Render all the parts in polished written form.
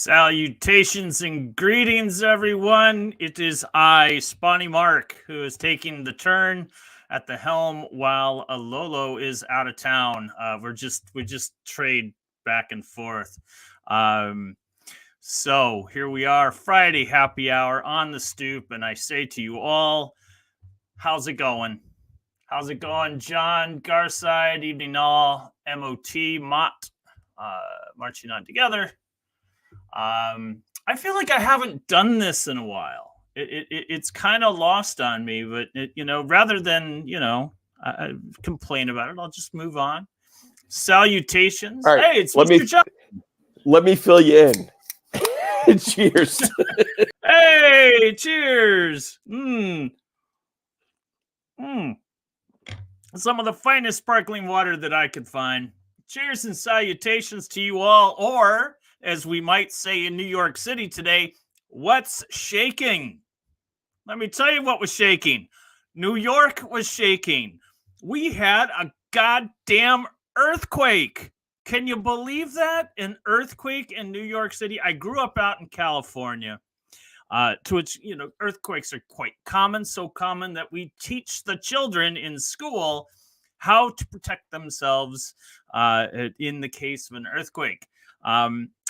Salutations and greetings, everyone. It is I, Spawny Mark, who is taking the turn at the helm while Lolo is out of town. We just trade back and forth. So here we are, Friday happy hour on the stoop, and I say to you all, how's it going? How's it going, John Garside? Evening all, MOT, Mott, marching on together. I feel like I haven't done this in a while. It's kind of lost on me, but rather than complain about it, I'll just move on. Salutations. All right, hey, it's Mr. John. Let me fill you in. Cheers. Hey, cheers. Some of the finest sparkling water that I could find. Cheers and salutations to you all, or as we might say in New York City today, what's shaking? Let me tell you what was shaking. New York was shaking. We had a goddamn earthquake. Can you believe that? An earthquake in New York City. I grew up out in California, to which, earthquakes are quite common, so common that we teach the children in school how to protect themselves in the case of an earthquake.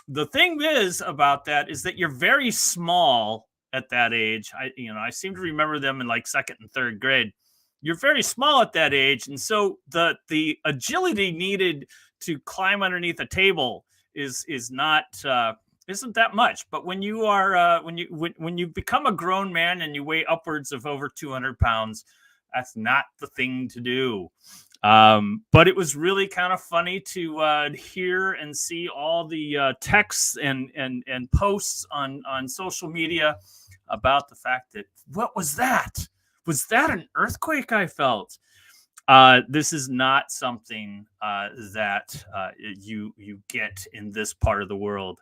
The thing is about that is that you're very small at that age. I seem to remember them in like second and third grade. You're very small at that age, and so the agility needed to climb underneath a table is not isn't that much. But when you are when you become a grown man and you weigh upwards of over 200 pounds, that's not the thing to do. But it was really kind of funny to hear and see all the texts and posts on social media about the fact that, what was that? Was that an earthquake I felt? This is not something that you get in this part of the world.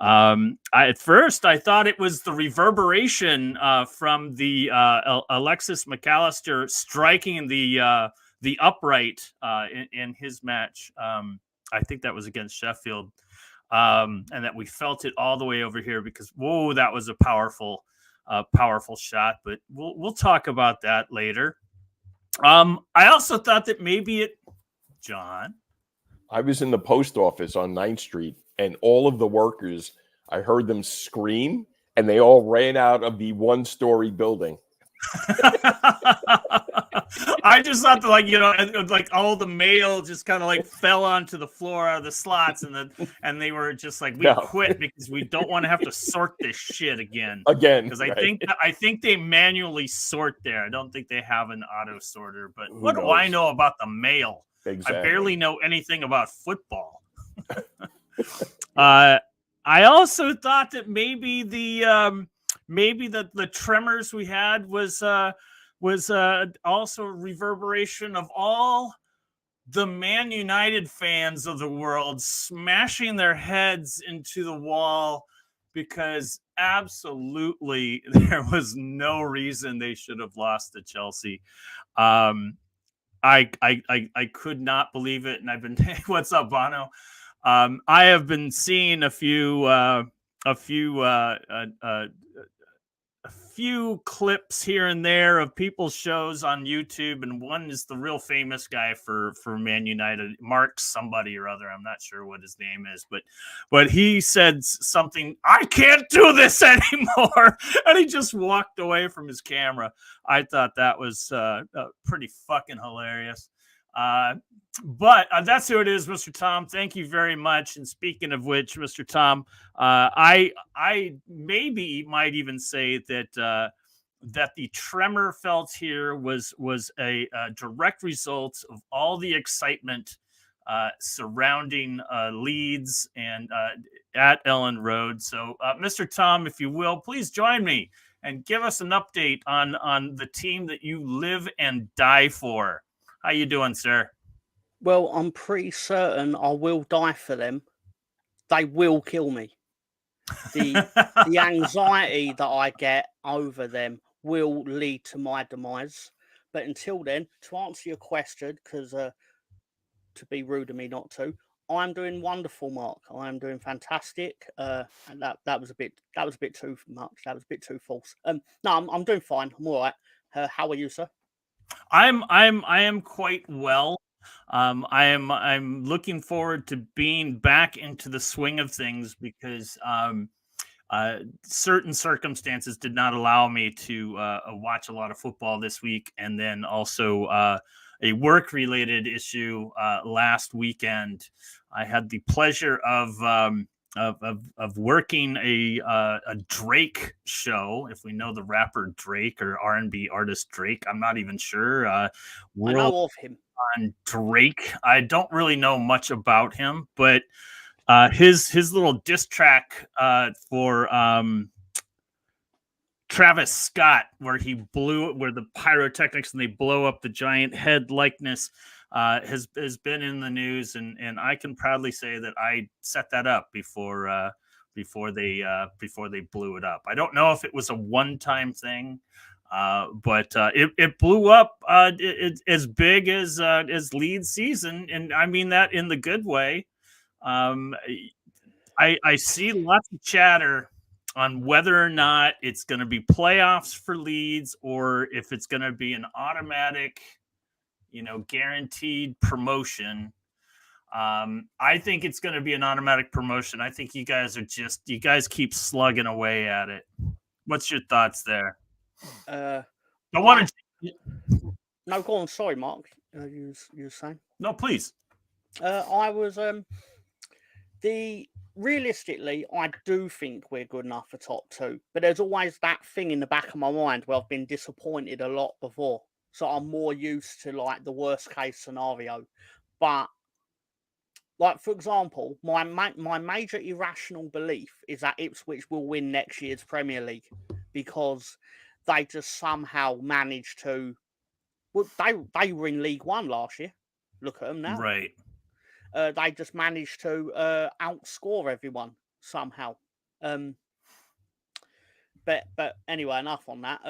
At first, I thought it was the reverberation from the Alexis McAllister striking the upright in his match. I think that was against Sheffield, and that we felt it all the way over here because, whoa, that was a powerful shot. But we'll talk about that later. I also thought that maybe John. I was in the post office on 9th Street, and all of the workers, I heard them scream, and they all ran out of the one-story building. I just thought that, like all the mail just kind of like fell onto the floor out of the slots, and they were just like, we quit because we don't want to have to sort this shit again. Because I think they manually sort there. I don't think they have an auto sorter. But what do I know about the mail? Exactly. I barely know anything about football. I also thought that maybe the tremors we had was also a reverberation of all the Man United fans of the world smashing their heads into the wall because absolutely there was no reason they should have lost to Chelsea. I could not believe it, and I've been what's up, Bono? I have been seeing a few clips here and there of people's shows on YouTube, and one is the real famous guy for Man United, Mark somebody or other. I'm not sure what his name is, but he said something, I can't do this anymore, and he just walked away from his camera. I thought that was pretty fucking hilarious. But that's who it is, Mr. Tom. Thank you very much. And speaking of which, Mr. Tom, I maybe might even say that the tremor felt here was a direct result of all the excitement surrounding Leeds and at Ellen Road. So, Mr. Tom, if you will, please join me and give us an update on the team that you live and die for. How you doing, sir? Well, I'm pretty certain I will die for them. They will kill me. The anxiety that I get over them will lead to my demise. But until then, to answer your question, because to be rude of me not to, I'm doing wonderful, Mark. I am doing fantastic. And that was a bit too much. That was a bit too false. No, I'm doing fine. I'm all right. How are you, sir? I am quite well. I'm looking forward to being back into the swing of things because certain circumstances did not allow me to watch a lot of football this week, and then also a work-related issue last weekend. I had the pleasure of working a Drake show. If we know the rapper Drake or R&B artist Drake, I'm not even sure. I know of him. On Drake, I don't really know much about him, but his little diss track for Travis Scott, where the pyrotechnics and they blow up the giant head likeness, has been in the news, and I can proudly say that I set that up before they blew it up. I don't know if it was a one-time thing, but it blew up as big as lead season, and I mean that in the good way. I see lots of chatter on whether or not it's going to be playoffs for Leeds or if it's going to be an automatic, guaranteed promotion. I think it's going to be an automatic promotion. I think you guys keep slugging away at it. What's your thoughts there? I want to. No, go on. Sorry, Mark. You were saying? No, please. I was realistically, I do think we're good enough for top two, but there's always that thing in the back of my mind where I've been disappointed a lot before, so I'm more used to like the worst case scenario. But like, for example, my major irrational belief is that Ipswich will win next year's Premier League because they just somehow managed to. Well, they were in League One last year. Look at them now. Right. They just managed to outscore everyone somehow. But anyway, enough on that.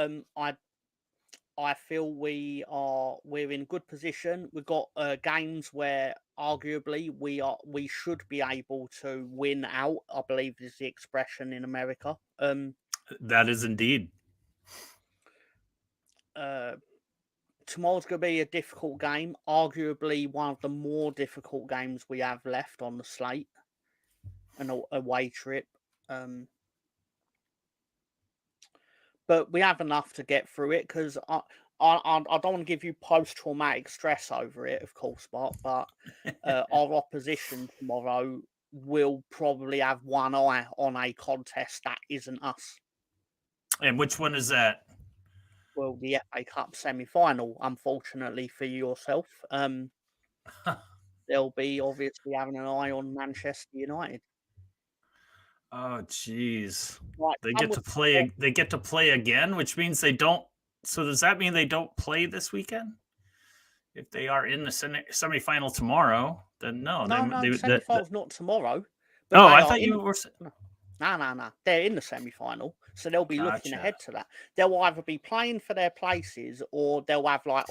I feel we're in good position. We've got games where arguably we should be able to win out. I believe is the expression in America. That is indeed. Tomorrow's going to be a difficult game, arguably one of the more difficult games we have left on the slate, an away trip. But we have enough to get through it because I don't want to give you post-traumatic stress over it, of course, but our opposition tomorrow will probably have one eye on a contest that isn't us. And which one is that? Well, the FA Cup semi-final, unfortunately for yourself. They'll be obviously having an eye on Manchester United. Oh, jeez. Right, they get to play. They get to play again, which means they don't. So does that mean they don't play this weekend? If they are in the semi-final tomorrow, then no. The semi-final's not tomorrow. Oh, I thought you were. No. They're in the semi-final, so they'll be looking ahead to that. They'll either be playing for their places, or they'll have like,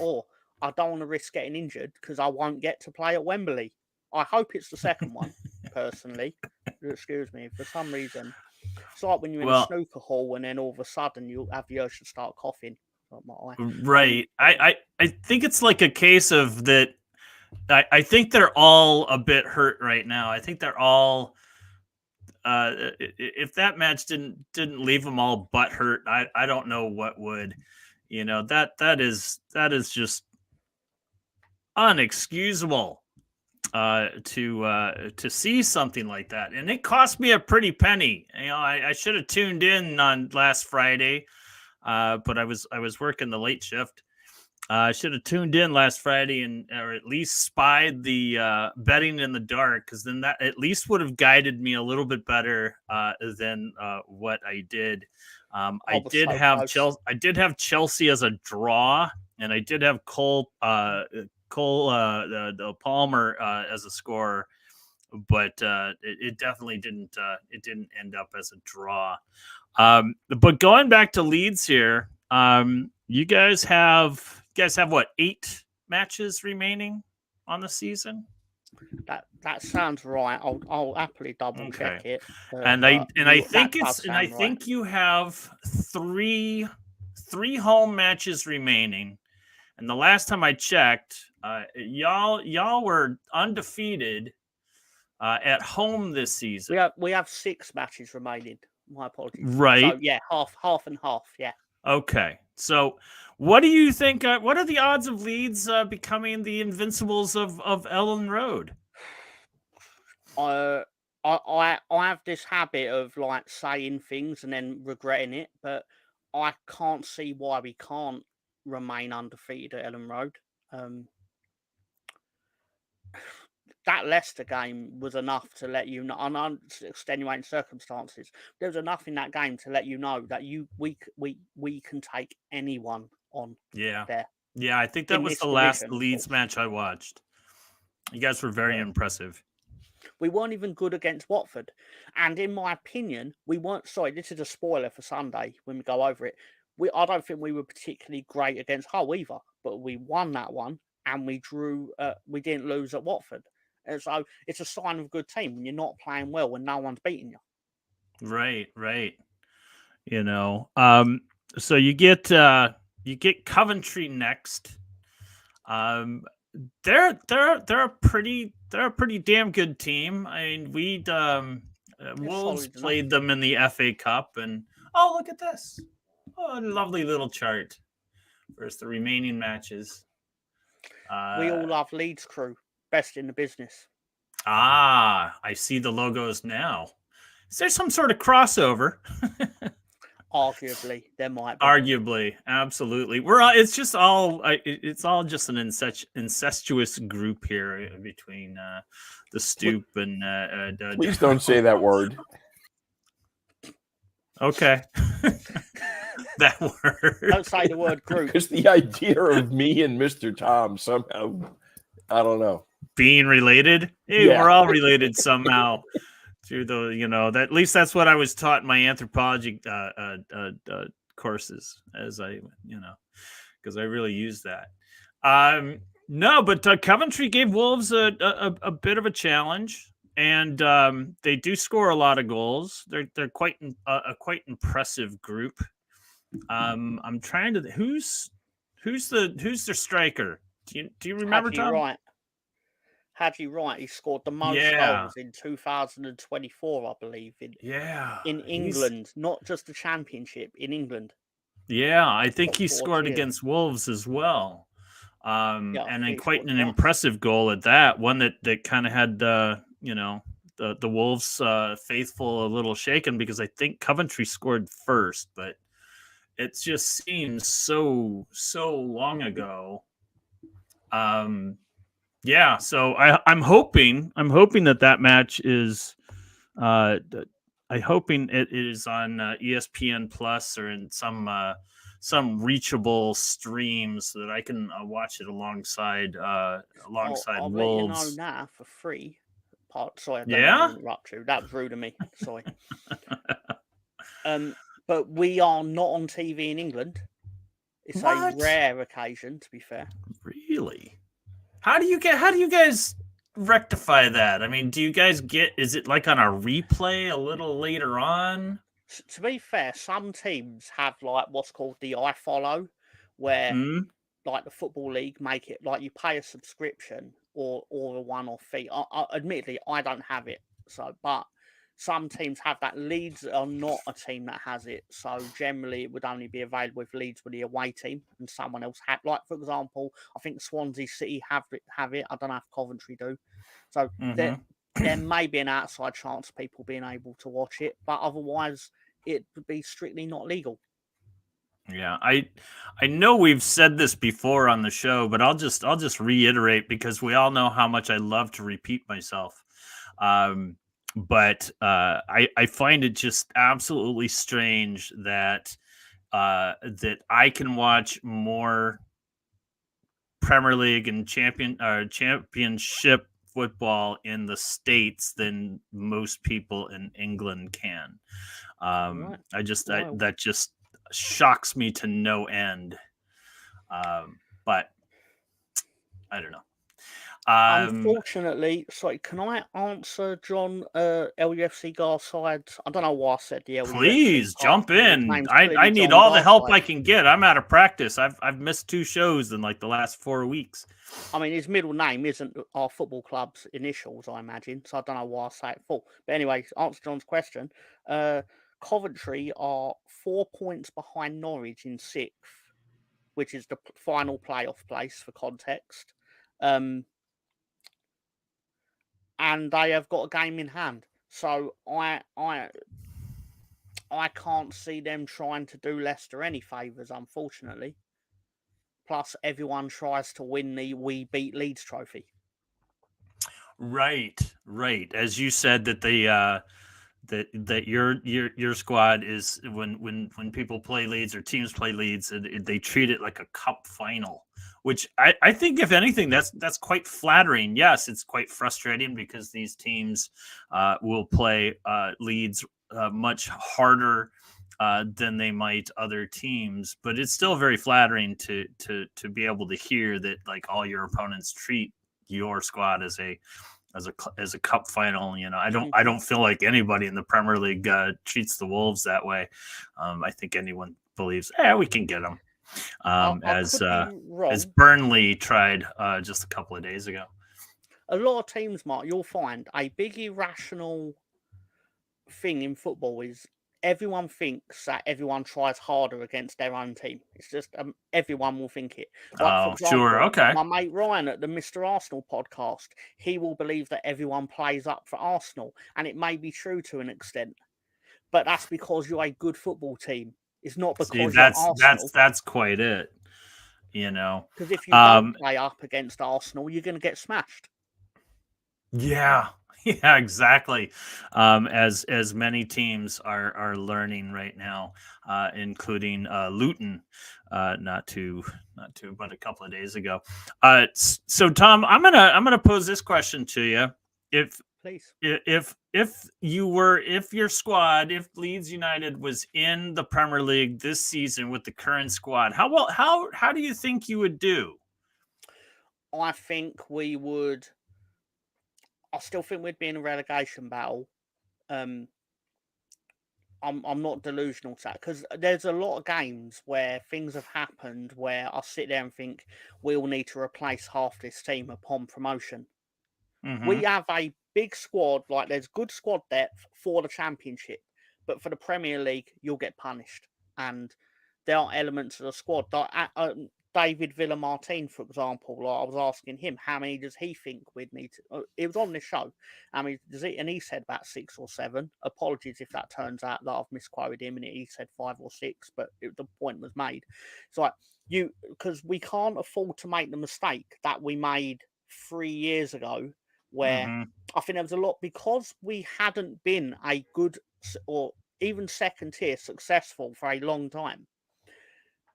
I don't want to risk getting injured because I won't get to play at Wembley. I hope it's the second one, personally. Excuse me. For some reason, it's like when you're in a snooker hall and then all of a sudden you'll have the urge to start coughing. Right. I think it's like a case of that. I think they're all a bit hurt right now. I think they're all. If that match didn't leave them all butt hurt, I don't know what would. That is just unexcusable to see something like that, and it cost me a pretty penny. I should have tuned in on last Friday, but I was working the late shift. I should have tuned in last Friday or at least spied the betting in the dark, because then that at least would have guided me a little bit better than what I did. I did have Chelsea as a draw, and I did have Cole Palmer as a scorer, but it definitely didn't. It didn't end up as a draw. But going back to Leeds here, you guys have what, 8 matches remaining on the season? That sounds right. I'll happily double check it. And I think right. think you have three home matches remaining. And the last time I checked, y'all were undefeated at home this season. We have 6 matches remaining. My apologies. Right. So yeah, half and half. Yeah. Okay. So what do you think? What are the odds of Leeds becoming the Invincibles of Ellen Road? I have this habit of like saying things and then regretting it, but I can't see why we can't remain undefeated at Ellen Road. That Leicester game was enough to let you know, on extenuating circumstances. There was enough in that game to let you know that we can take anyone on. Yeah. There. Yeah, I think that was the last Leeds match I watched. You guys were very impressive. We weren't even good against Watford. And in my opinion, we weren't, sorry, this is a spoiler for Sunday when we go over it. I don't think we were particularly great against Hull either, but we won that one and we didn't lose at Watford. And so it's a sign of a good team when you're not playing well, when no one's beating you. Right. You know, so you get Coventry next. They're a pretty damn good team. I mean, Wolves played them in the FA Cup, and oh, look at this! Oh, a lovely little chart versus the remaining matches. We all love Leeds crew, best in the business. Ah, I see the logos now. Is there some sort of crossover? Arguably, there might be. Arguably, absolutely. It's all just an incestuous group here between the Stoop and. Please don't say that word. Okay. That word. Don't say the word group. Because the idea of me and Mr. Tom somehow, I don't know, being related. Hey, yeah. We're all related somehow. Through the, at least that's what I was taught in my anthropology courses, as I, because I really use that. No, but Coventry gave Wolves a bit of a challenge, and they do score a lot of goals. They're quite a quite impressive group. I'm trying to who's their striker? Do you remember, Tom? Right. Hadji Wright, he scored the most goals in 2024, I believe. In England, not just the Championship, in England. Yeah, I think he scored against Wolves as well. And then quite an impressive goal at that. One that kind of had the Wolves faithful a little shaken, because I think Coventry scored first, but it just seems so long ago. Yeah, so I'm hoping that match is, I'm hoping it is on ESPN Plus or in some reachable stream so that I can watch it alongside I'll Wolves. Let you know now for free. Sorry, I don't want to interrupt you. That was rude of me. Sorry. But we are not on TV in England. It's a rare occasion, to be fair. Really? How do you guys rectify that? I mean, do you guys is it like on a replay a little later on? To be fair, some teams have like what's called the iFollow, where like the Football League make it like you pay a subscription or a one-off fee. Admittedly, I don't have it, but some teams have that. Leeds are not a team that has it, so generally it would only be available if Leeds were the away team and someone else had. Like, for example, I think Swansea City have it. I don't know if Coventry do. So there may be an outside chance of people being able to watch it, but otherwise it would be strictly not legal. Yeah, I know we've said this before on the show, but I'll just reiterate, because we all know how much I love to repeat myself. But I find it just absolutely strange that I can watch more Premier League and championship football in the States than most people in England can. That just shocks me to no end. But I don't know. Unfortunately, sorry, can I answer John LUFC Garside? I don't know why I said the LUFC. Please jump part. His in. name's I clearly need John all the help I Garside. can get. I'm out of practice. I've missed 2 shows in like the last 4 weeks. I mean, his middle name isn't our football club's initials, I imagine, so I don't know why I say it full. But anyway, to answer John's question, Coventry are 4 points behind Norwich in 6th, which is the final playoff place for context. And they have got a game in hand. So I can't see them trying to do Leicester any favours, unfortunately. Plus, everyone tries to win the We Beat Leeds trophy. Right. As you said that the that your squad is when people play Leeds or teams play Leeds, they treat it like a cup final, which I think if anything that's quite flattering. Yes, it's quite frustrating because these teams will play Leeds much harder than they might other teams, but it's still very flattering to be able to hear that like all your opponents treat your squad as a cup final. You know, I don't feel like anybody in the Premier League treats the Wolves that way. I think anyone believes, we can get them. As Burnley tried just a couple of days ago. A lot of teams, Mark, you'll find a big irrational thing in football is everyone thinks that everyone tries harder against their own team. It's just everyone will think it. Like, for example, sure, okay. My mate Ryan at the Mr. Arsenal podcast, he will believe that everyone plays up for Arsenal, and it may be true to an extent, but that's because you're a good football team. It's not because you're Arsenal. That's quite it. You know, because if you don't play up against Arsenal, you're going to get smashed. Yeah, exactly. As many teams are learning right now, including Luton, not too, but a couple of days ago. So Tom, I'm gonna pose this question to you. Please. If your squad, if Leeds United was in the Premier League this season with the current squad, how do you think you would do? I think we would. I still think we'd be in a relegation battle. I'm not delusional to that because there's a lot of games where things have happened where I sit there and think we'll need to replace half this team upon promotion. Mm-hmm. We have a big squad, like there's good squad depth for the Championship, but for the Premier League, you'll get punished. And there are elements of the squad. Like, David Villamartin, for example, like I was asking him, how many does he think we'd need to... It was on this show. I mean, and he said about 6 or 7. Apologies if that turns out that I've misquoted him and he said 5 or 6, but the point was made. It's like, because we can't afford to make the mistake that we made 3 years ago, where I think there was a lot, because we hadn't been a good or even second tier successful for a long time.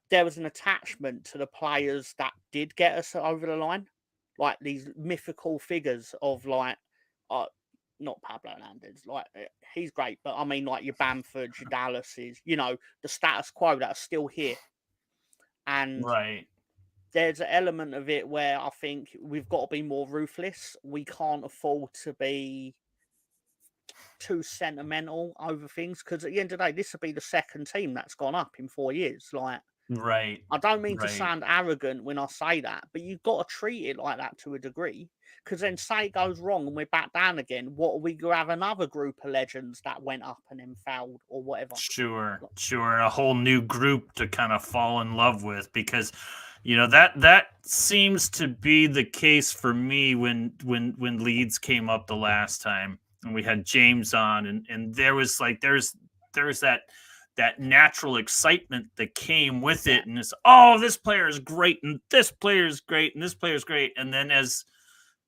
There was an attachment to the players that did get us over the line, like these mythical figures of like, not Pablo Hernandez, like he's great, but I mean like your Bamfords, your Dallases, you know, the status quo that are still here. And there's an element of it where I think we've got to be more ruthless. We can't afford to be too sentimental over things, because at the end of the day, this will be the second team that's gone up in 4 years. Like, I don't mean to sound arrogant when I say that, but you've got to treat it like that to a degree, because then say it goes wrong and we're back down again. What are we going to have another group of legends that went up and then failed or whatever? Sure. A whole new group to kind of fall in love with, because you know that seems to be the case for me when Leeds came up the last time and we had James on, and there was like there's that natural excitement that came with it, and it's this player is great and this player is great and this player is great, and then as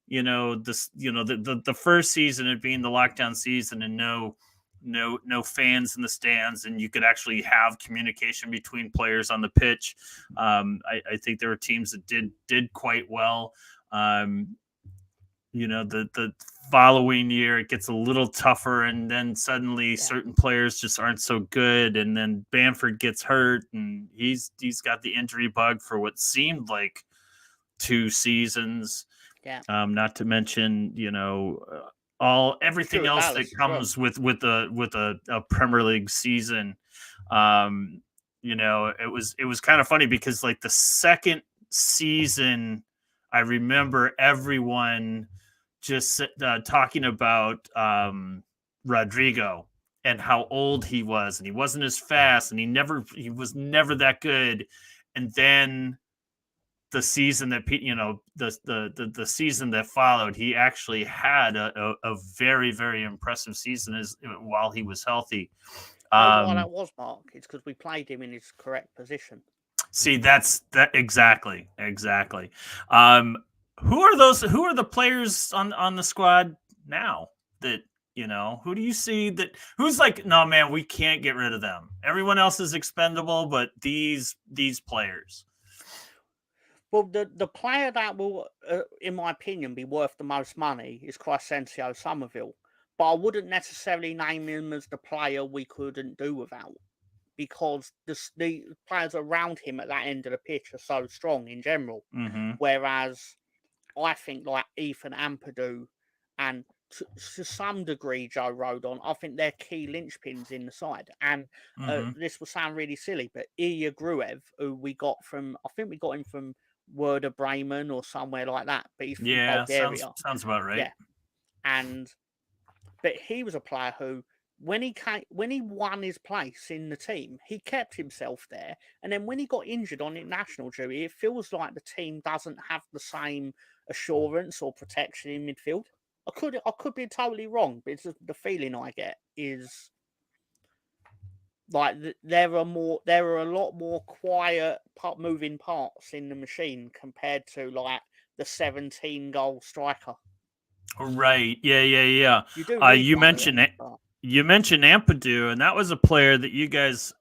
you know the first season, it being the lockdown season and no fans in the stands, and you could actually have communication between players on the pitch. I think there were teams that did quite well. The following year it gets a little tougher, and then suddenly certain players just aren't so good, and then Bamford gets hurt, and he's got the injury bug for what seemed like 2 seasons. Yeah. Not to mention, everything Stuart else Dallas that as well. comes with a Premier League season. It was kind of funny because like the second season, I remember everyone just talking about Rodrigo and how old he was, and he wasn't as fast, and he was never that good. And then the season that the season that followed, he actually had a very, very impressive season while he was healthy. You know why that was, Mark? It's because we played him in his correct position. See, that's exactly. Who are the players on the squad now that who do you see who's like, no man, we can't get rid of them, everyone else is expendable, but these players? Well, the player that will, in my opinion, be worth the most money is Crescencio Somerville, but I wouldn't necessarily name him as the player we couldn't do without, because the players around him at that end of the pitch are so strong in general. Mm-hmm. Whereas I think like Ethan Ampadu and to some degree Joe Rodon, I think they're key linchpins in the side. And this will sound really silly, but Ilya Gruev, who we got from, I think we got him from Werder Bremen or somewhere like that, but he's from Bulgaria. Sounds about right. Yeah, but he was a player who, when he won his place in the team, he kept himself there. And then when he got injured on international duty, it feels like the team doesn't have the same assurance or protection in midfield. I could be totally wrong, but it's just the feeling I get is like there are a lot more quiet moving parts in the machine compared to like the 17-goal striker. Right. Yeah. You mentioned it. You mentioned Ampadu, and that was a player that you guys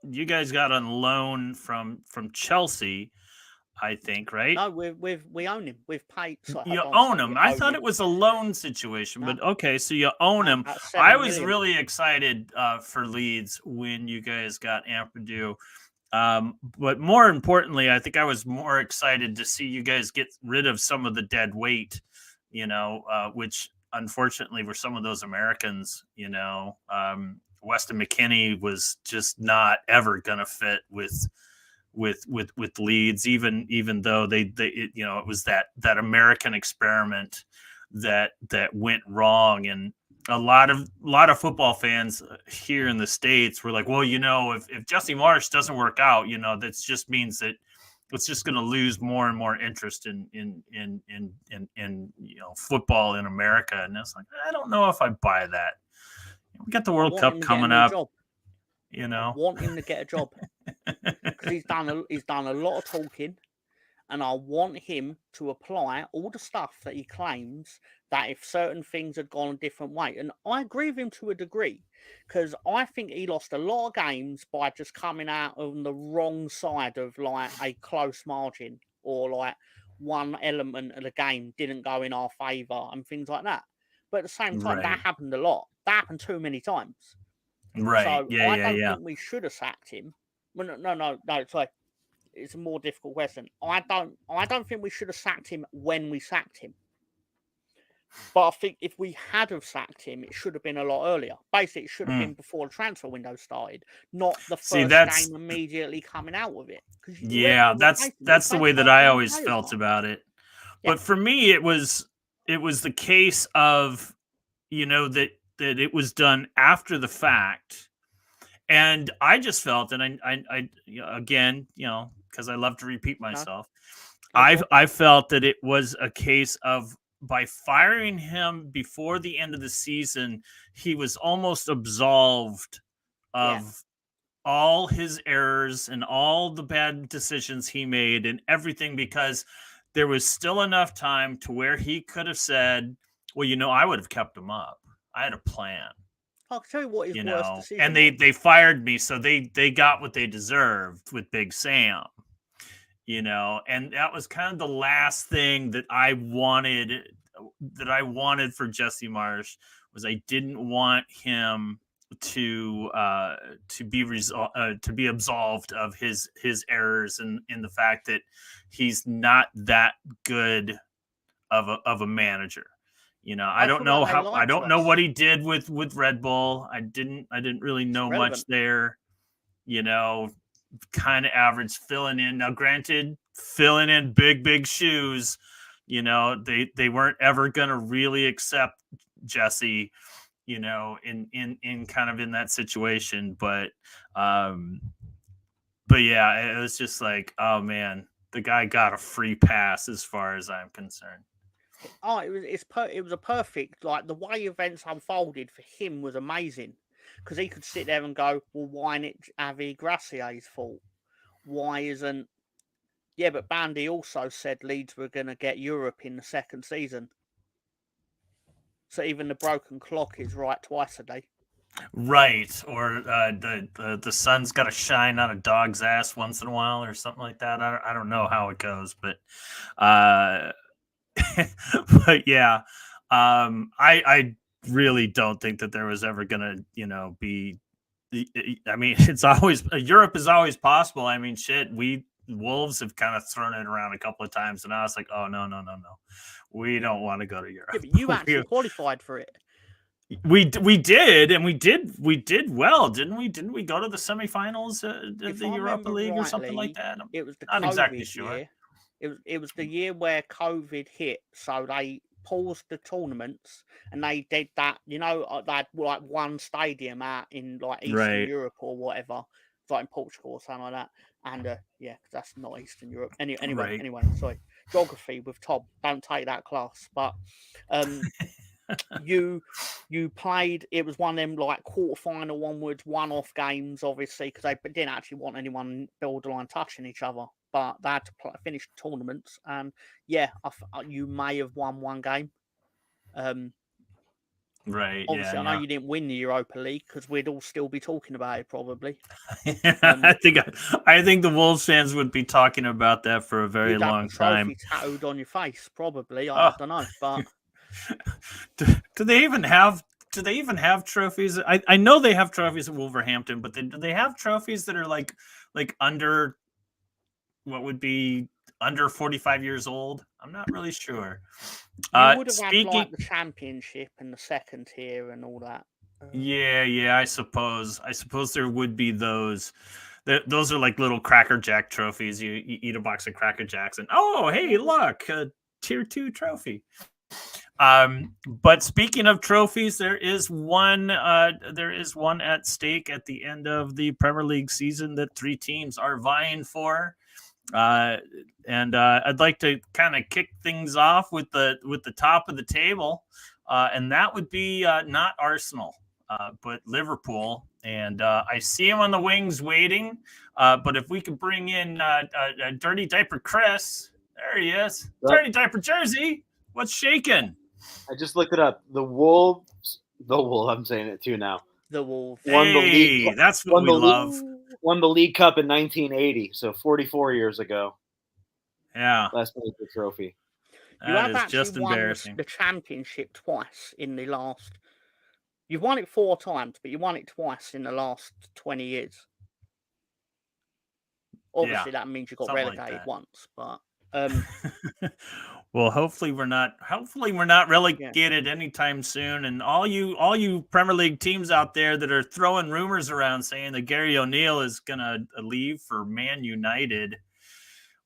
got on loan from Chelsea, I think, right? No, we own him. We've paid. You own him. I thought it was a loan situation, but okay, so you own him. I was really excited for Leeds when you guys got Ampadu. But more importantly, I think I was more excited to see you guys get rid of some of the dead weight, which unfortunately were some of those Americans. Weston McKennie was just not ever going to fit with Leeds, even though it was that American experiment that went wrong. And a lot of football fans here in the States were like, well, if Jesse Marsch doesn't work out, that just means that it's just going to lose more and more interest in football in America. And it's like, I don't know if I buy that. We got the World Cup coming up. I want him to get a job because he's done a lot of talking, and I want him to apply all the stuff that he claims that if certain things had gone a different way. And I agree with him to a degree, because I think he lost a lot of games by just coming out on the wrong side of like a close margin, or like one element of the game didn't go in our favour and things like that. But at the same time, that happened a lot. That happened too many times. Right. So I don't think we should have sacked him. Well, no. Sorry, it's a more difficult question. I don't think we should have sacked him when we sacked him. But I think if we had have sacked him, it should have been a lot earlier. Basically, it should have been before the transfer window started, not the first game immediately coming out of it. That's the way that I always felt about it. Yeah. But for me, it was the case of that it was done after the fact. And I just felt, and I again, because I love to repeat myself, I felt that it was a case of, by firing him before the end of the season, he was almost absolved of all his errors and all the bad decisions he made and everything, because there was still enough time to where he could have said, well, I would have kept him up. I had a plan. I'll tell you what his worst decision and they fired me, so they got what they deserved with Big Sam. And that was kind of the last thing that I wanted for Jesse Marsch, was I didn't want him to be absolved of his errors, and in the fact that he's not that good of a manager. You know, I I don't feel know like they how, I lied to don't know us. what he did with Red Bull. I didn't really know much irrelevant. there. You know, kind of average filling in. Now, granted, filling in big shoes. You know, they weren't ever going to really accept Jesse. You know, in kind of in that situation, but yeah, it was just like, oh man, the guy got a free pass as far as I'm concerned. Oh, it was a perfect, like, the way events unfolded for him was amazing, because he could sit there and go, well, why isn't it Avi Gracier's fault? Why isn't? Yeah, but Bandy also said Leeds were going to get Europe in the second season, so even the broken clock is right twice a day. Right, or the sun's got to shine on a dog's ass once in a while, or something like that. I don't know how it goes, but uh, but yeah, I really don't think that there was ever gonna, you know, be. I mean, it's always Europe is always possible. I mean, shit, we Wolves have kind of thrown it around a couple of times, and I was like, oh no, we don't want to go to Europe. Yeah, but you actually qualified for it. We did, and we did well, didn't we? Didn't we go to the semifinals of If the I Europa remember League or something like rightly, that? I'm it was the not COVID exactly sure. year. It was the year where COVID hit, so they paused the tournaments and they did that. You know, they had like one stadium out in like Eastern Right. Europe or whatever, like in Portugal or something like that. And yeah, 'cause that's not Eastern Europe. Right. Anyway, sorry, geography with Tom. Don't take that class, but you played. It was one of them like quarterfinal onwards, one-off games, obviously, because they didn't actually want anyone borderline touching each other. But they had to finish tournaments, and yeah, you may have won one game. Right. Obviously, Yeah. I know you didn't win the Europa League because we'd all still be talking about it probably. I think the Wolves fans would be talking about that for a very You'd have long the trophy time. tattooed on your face, probably. I don't know, but do they even have? Do they even have trophies? I know they have trophies at Wolverhampton, but do they have trophies that are like under what would be under 45 years old? I'm not really sure. you would have had Speaking, like the championship and the second tier and all that. yeah, I suppose there would be those. Those are like little Cracker Jack trophies. You eat a box of Cracker Jacks, and oh, hey, look, a tier 2 trophy. But speaking of trophies, there is one at stake at the end of the Premier League season that 3 teams are vying for. And I'd like to kind of kick things off with the top of the table, and that would be not Arsenal, but Liverpool. And I see him on the wings waiting. But if we could bring in Dirty Diaper Chris, there he is. Yep. Dirty Diaper Jersey, what's shaking? I just looked it up. The Wolves, I'm saying it too now. The Wolves. Won the league. That's what we love. Won the League Cup in 1980, so 44 years ago. Yeah. Last major trophy. You That have is actually just won embarrassing. the championship twice in the last. You've won it 4 times, but you won it twice in the last 20 years. Obviously, that means you got something like relegated that. once, but well, hopefully we're not relegated anytime soon. And all you Premier League teams out there that are throwing rumors around saying that Gary O'Neill is gonna leave for Man United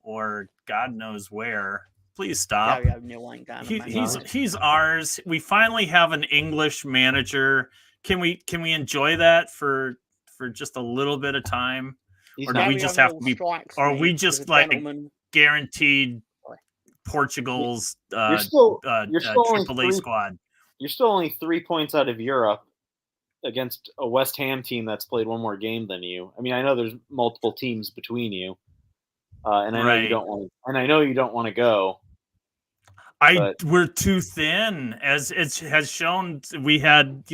or God knows where, please stop. Gary O'Neill ain't going to Man United. He's ours. We finally have an English manager. Can we enjoy that for just a little bit of time? Or do we just have to be? Or are we just like guaranteed Portugal's you're still AAA squad? You're still only 3 points out of Europe against a West Ham team that's played one more game than you. I mean, I know there's multiple teams between you, and I know you don't want. And I know you don't want to go. We're too thin, as it has shown. We had,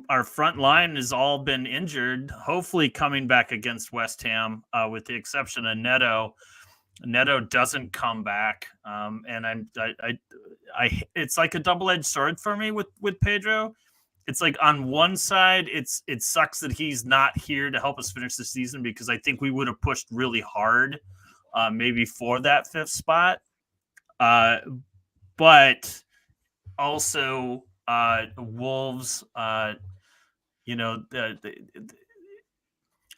our front line has all been injured. Hopefully, coming back against West Ham, with the exception of Neto. Neto doesn't come back, and it's like a double-edged sword for me with Pedro. It's like on one side, it sucks that he's not here to help us finish the season, because I think we would have pushed really hard, maybe for that 5th spot. but also Wolves. You know,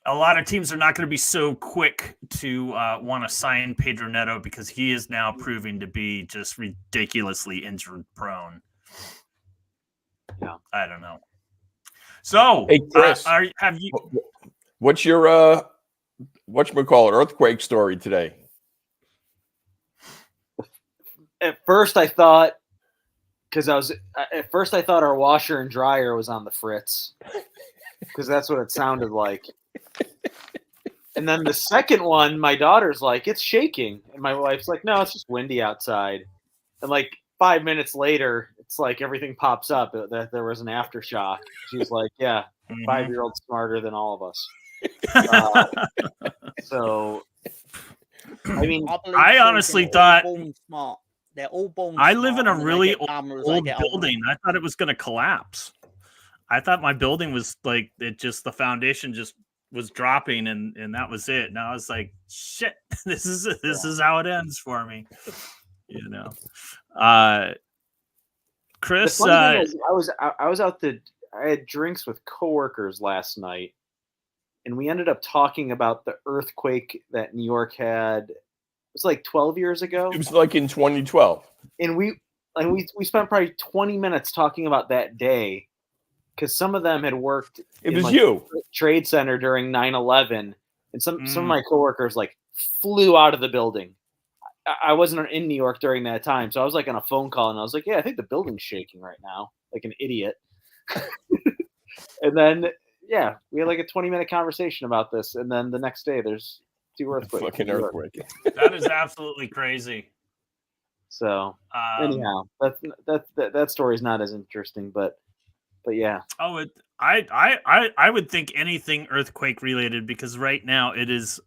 a lot of teams are not going to be so quick to want to sign Pedro Neto because he is now proving to be just ridiculously injury prone. Yeah, I don't know. So, Hey, Chris, have you? What's your whatchamacallit earthquake story today? At first, I thought our washer and dryer was on the fritz because that's what it sounded like. And then the second one, my daughter's like, it's shaking. And my wife's like, no, it's just windy outside. And like 5 minutes later, it's like everything pops up that there was an aftershock. She's like, yeah, 5-year-old smarter than all of us. So, I mean, I honestly thought born smart. They're all born I smart. live in a and then they really get dumber as they old get older. building. I thought it was going to collapse. I thought my building was like the foundation just was dropping and that was it. Now it's like shit. This is how it ends for me. You know, Chris. The funny thing is, I was out I had drinks with coworkers last night, and we ended up talking about the earthquake that New York had. It was like 12 years ago. It was like in 2012. And we spent probably 20 minutes talking about that day because some of them had worked It in was like you. Trade Center during 9/11, and some of my coworkers like flew out of the building. I wasn't in New York during that time, so I was like on a phone call, and I was like, "Yeah, I think the building's shaking right now, like an idiot." And then, yeah, we had like a 20-minute conversation about this, and then the next day, there's 2 earthquakes. Fucking earthquake. That is absolutely crazy. So anyhow, that story is not as interesting, but yeah. Oh, I would think anything earthquake related because right now it is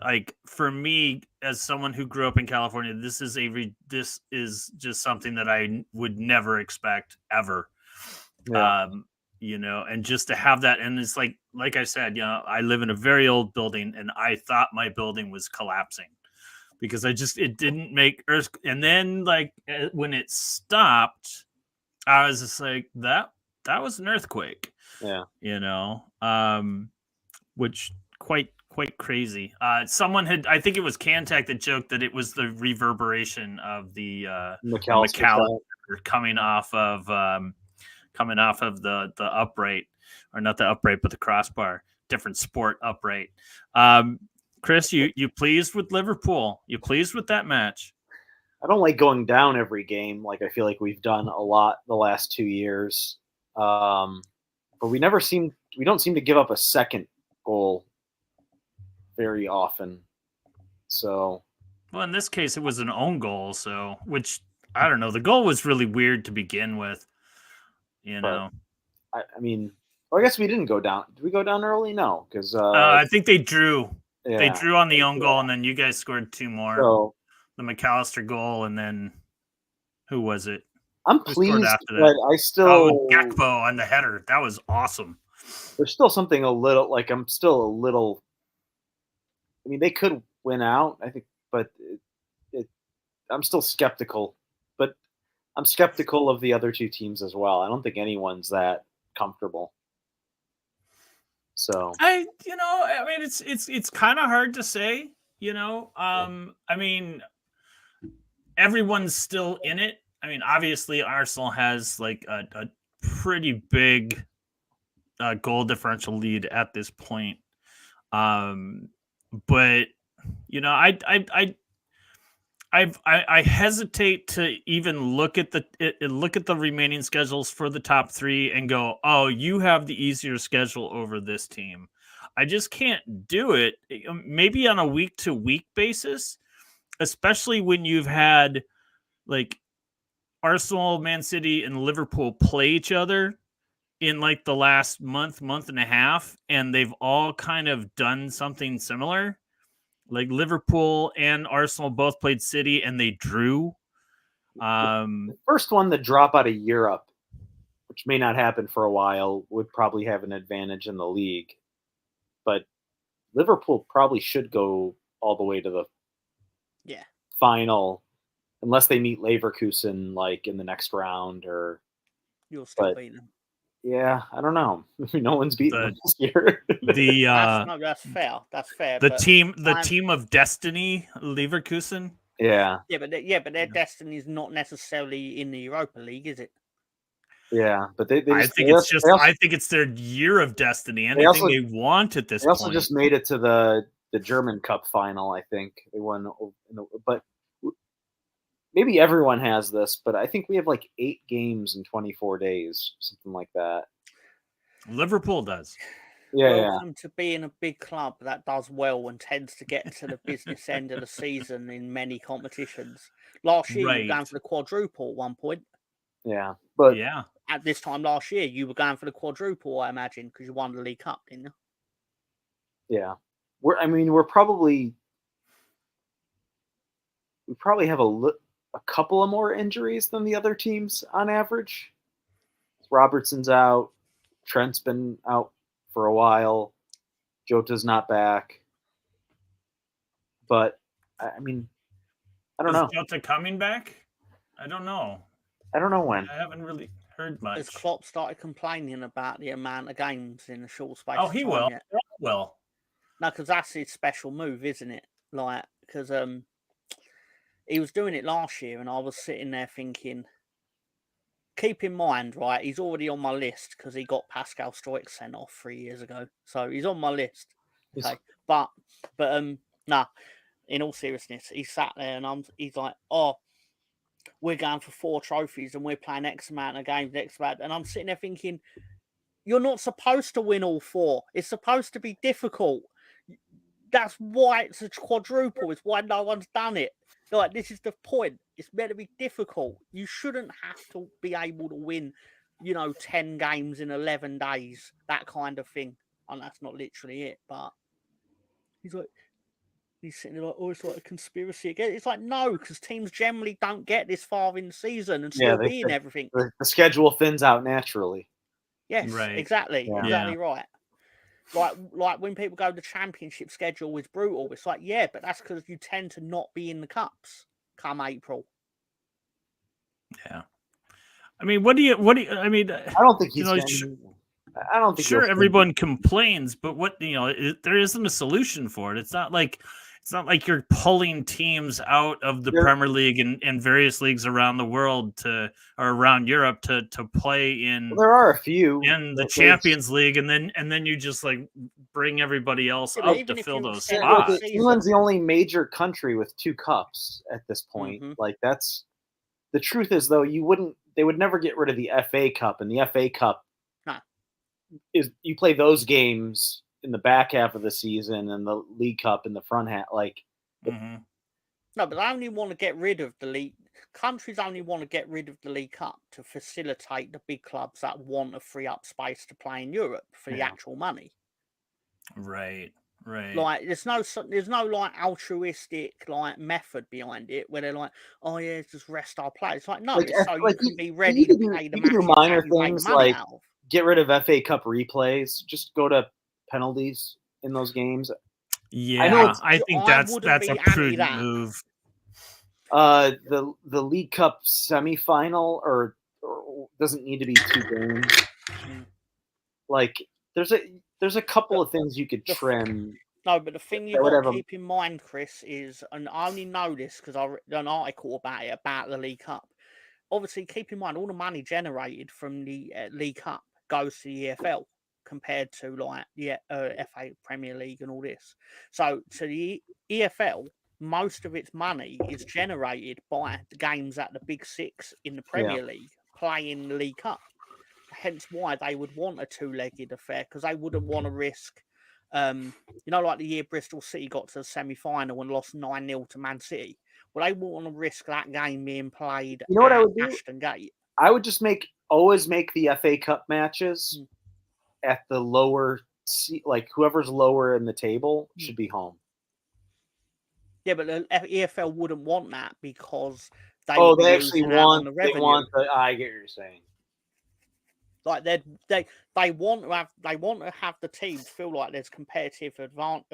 like for me as someone who grew up in California, this is just something that I would never expect ever. Yeah. You know, and just to have that, and it's like I said, you know, I live in a very old building, and I thought my building was collapsing because it didn't make earth. And then like when it stopped, I was just like that was an earthquake. Yeah. You know, which quite crazy. Someone had, I think it was Cantac that joked that it was the reverberation of the McAllister coming off of the upright, or not the upright, but the crossbar. Different sport upright. Chris, you pleased with Liverpool? You pleased with that match? I don't like going down every game like I feel like we've done a lot the last 2 years. But we don't seem to give up a second goal very often. So, well, in this case, it was an own goal. So, which I don't know. The goal was really weird to begin with. You know, I mean, well, I guess we didn't go down. Did we go down early? No, because I think they drew. Yeah, they drew on the own goal, and then you guys scored 2 more. So, the McAllister goal, and then who was it? I'm pleased, but I still Gakpo on the header. That was awesome. There's still something a little like I'm still a little. I mean, they could win out, I think, but I'm still skeptical. But I'm skeptical of the other 2 teams as well. I don't think anyone's that comfortable. So I mean, it's kind of hard to say. You know, I mean, everyone's still in it. I mean, obviously, Arsenal has like a pretty big goal differential lead at this point. But you know, I hesitate to even look at the remaining schedules for the top 3 and go, oh, you have the easier schedule over this team. I just can't do it. Maybe on a week-to-week basis, especially when you've had like Arsenal, Man City, and Liverpool play each other in like the last month and a half, and they've all kind of done something similar. Like Liverpool and Arsenal both played City and they drew. The first one to drop out of Europe, which may not happen for a while, would probably have an advantage in the league. But Liverpool probably should go all the way to the final. unless they meet Leverkusen like in the next round, or You'll still but- beat them. yeah, I don't know. No one's beaten them this year. The That's fair. That's fair. the but team I'm- team of destiny, Leverkusen. yeah, but their destiny is not necessarily in the Europa League, is it? yeah, but they I just, think they it's also- just they also, I think it's their year of destiny. Anything also- they want at this they also point. just made it to the German Cup final. I think they won, but maybe everyone has this, but I think we have like 8 games in 24 days, something like that. Liverpool does. Yeah, Welcome to being a big club that does well and tends to get to the business end of the season in many competitions. Last year, you were going Right. for the quadruple at one point. yeah. But Yeah. At this time last year, you were going for the quadruple, I imagine, because you won the League Cup, didn't you? yeah, we probably have a couple of more injuries than the other teams on average. Robertson's out. Trent's been out for a while. Jota's not back. But I mean, I don't Is know. Jota coming back? I don't know. I don't know when. I haven't really heard much. Has Klopp started complaining about the amount of games in a short space Oh, of he time will. yet? Well, No, because that's his special move, isn't it? Like, because he was doing it last year, and I was sitting there thinking, keep in mind, right, he's already on my list because he got Pascal Stoic sent off 3 years ago. So he's on my list. Okay. But nah, in all seriousness, he sat there and he's like, oh, we're going for 4 trophies and we're playing X amount of games, X amount. And I'm sitting there thinking, you're not supposed to win all 4. It's supposed to be difficult. That's why it's a quadruple. It's why no one's done it. Like, this is the point. It's meant to be difficult. You shouldn't have to be able to win, 10 games in 11 days, that kind of thing. And that's not literally it, but he's sitting there like, oh, it's like a conspiracy again. It's like, no, because teams generally don't get this far in the season and still be in everything. The schedule thins out naturally. Yes, Right. exactly. Yeah. Exactly right. Like when people go, the championship schedule is brutal. It's like, yeah, but that's because you tend to not be in the cups come April. yeah. I mean, what do you? I mean, I don't think he's. I don't think. Sure, everyone complains, but there isn't a solution for it. It's not like you're pulling teams out of the Premier League and various leagues around the world or around Europe to play in. Well, there are a few in the Champions League, and then you just like bring everybody else out to fill those spots. England's the only major country with 2 cups at this point. Mm-hmm. Like, that's the truth. Is though they would never get rid of the FA Cup, and the FA Cup is you play those games in the back half of the season, and the League Cup in the front half. Like, mm-hmm. No, but I only want to get rid of the league. Countries only want to get rid of the League Cup to facilitate the big clubs that want to free up space to play in Europe for the actual money. Right. Like, there's no like altruistic like method behind it where they're like, oh yeah, just rest our players. It's like, no, it's so you can be ready to play the matches. You can do minor that you make things money like out of. get rid of FA Cup replays. Just go to penalties in those games. Yeah, I think that's wouldn't a be anti prudent that. move. The League Cup semifinal or doesn't need to be 2 games. Like, there's a couple of things you could trim. No, but the thing you got to keep in mind, Chris, is, and I only know this because I read an article about the League Cup. Obviously, keep in mind all the money generated from the League Cup goes to the EFL compared to like the FA Premier League and all this. So to the EFL, most of its money is generated by the games at the Big 6 in the Premier League playing the League Cup. Hence why they would want a 2-legged affair, because they wouldn't want to risk, like the year Bristol City got to the semi-final and lost 9-0 to Man City. Well, they wouldn't want to risk that game being played what I would do? Ashton Gate. I would just always make the FA Cup matches at the lower, like whoever's lower in the table should be home. Yeah, but the EFL wouldn't want that because they actually want the revenue. They want the. I get what you're saying. Like they want to have the teams feel like there's competitive advantage,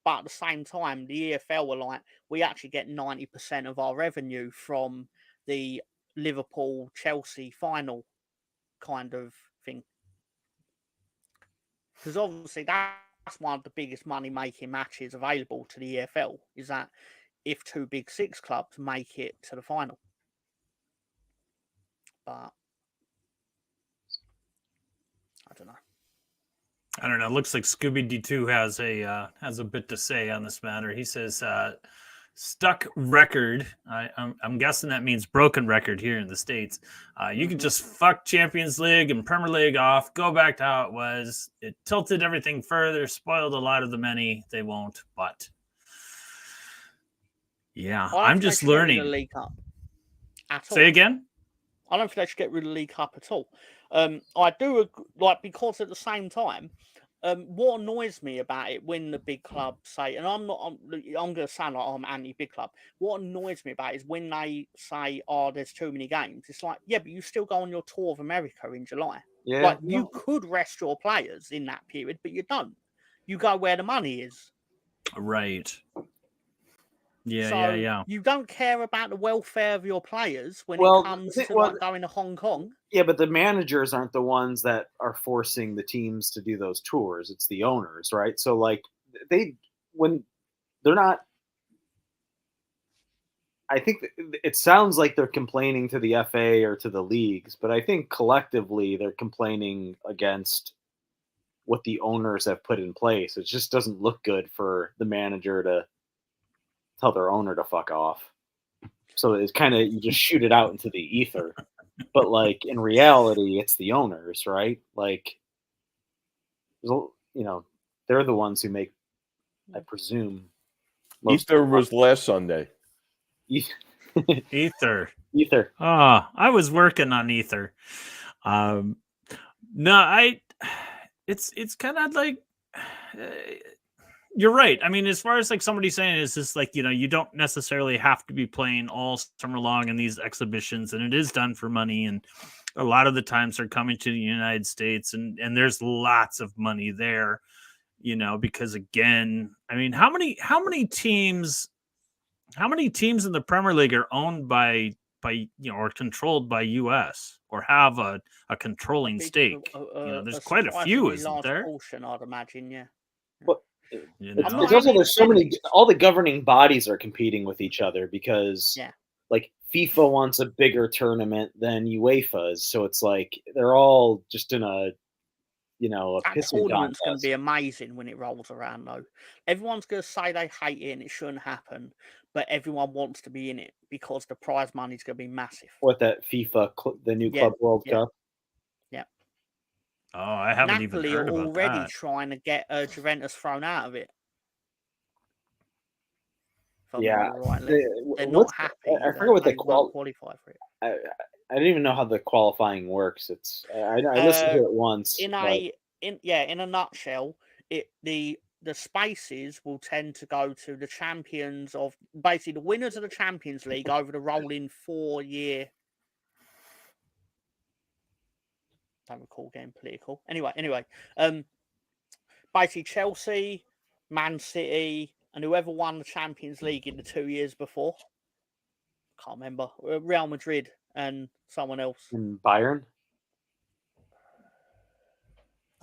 but at the same time, the EFL were like, we actually get 90% of our revenue from the Liverpool Chelsea final kind of thing. Because obviously that's one of the biggest money making matches available to the EFL, is that if two big six clubs make it to the final. But I don't know. I don't know. It looks like Scooby D2 has a bit to say on this matter. He says, "Stuck record." I'm guessing that means broken record here in the States. You could just fuck Champions League and Premier League off, go back to how it was. It tilted everything further, spoiled a lot of the many. They won't, but yeah, I'm just learning. The League Cup at all. Say again. I don't think they should get rid of the League Cup at all. I do like, because at the same time, what annoys me about it when the big clubs say, and I'm going to sound like I'm anti-big club. What annoys me about it is when they say, "Oh, there's too many games." It's like, yeah, but you still go on your tour of America in July. Yeah, like you could rest your players in that period, but you don't. You go where the money is. Right. Yeah, so yeah. You don't care about the welfare of your players when it comes to going to Hong Kong. Yeah, but the managers aren't the ones that are forcing the teams to do those tours. It's the owners, right? So like when they're not, I think it sounds like they're complaining to the FA or to the leagues, but I think collectively they're complaining against what the owners have put in place. It just doesn't look good for the manager to tell their owner to fuck off. So it's kind of, you just shoot it out into the ether. But like in reality, it's the owners, right? Like, they're the ones who make, I presume. Ether was last Sunday. Ether. Ah, Oh, I was working on Ether. No, it's kind of like, you're right. I mean, as far as like somebody saying is just like, you don't necessarily have to be playing all summer long in these exhibitions, and it is done for money. And a lot of the times they're coming to the United States, and there's lots of money there, because again, I mean, how many teams in the Premier League are owned by or controlled by US or have a controlling stake? There's quite a few, isn't there? Portion, I'd imagine, yeah. But it's also, there's so many, all the governing bodies are competing with each other because like FIFA wants a bigger tournament than UEFA's, so it's like they're all just in a that tournament's going to be amazing when it rolls around, though. Everyone's going to say they hate it and it shouldn't happen, but everyone wants to be in it because the prize money's going to be massive. What, that FIFA, the new Club World Cup? Yeah. Oh, I haven't even heard about already that. trying to get Juventus thrown out of it. Yeah, they're not happy. I forget what they qualify for it. I don't even know how the qualifying works. It's I listened to it once. In a nutshell, the spaces will tend to go to the champions of, basically the winners of the Champions League over the rolling 4-year. Don't recall getting political. Anyway, basically Chelsea, Man City, and whoever won the Champions League in the 2 years before. Can't remember. Real Madrid and someone else. And Bayern?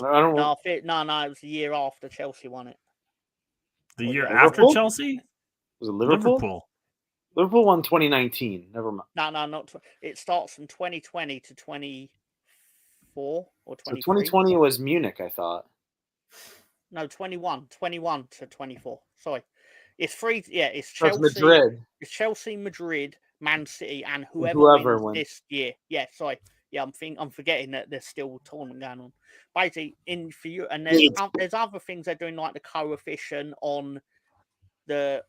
I don't know. No, it was the year after Chelsea won it. The year after Chelsea? Was it Liverpool? Liverpool won 2019. Never mind. No, not. It starts from 2020 to 24 or 23. So 2020 was Munich, I thought. No, 21 to 24. Sorry. It's three. Yeah, it's Chelsea. That's Madrid. It's Chelsea, Madrid, Man City, and whoever wins this year. Yeah, sorry. Yeah, I'm forgetting that there's still a tournament going on. Basically, and there's other things they're doing, like the coefficient on the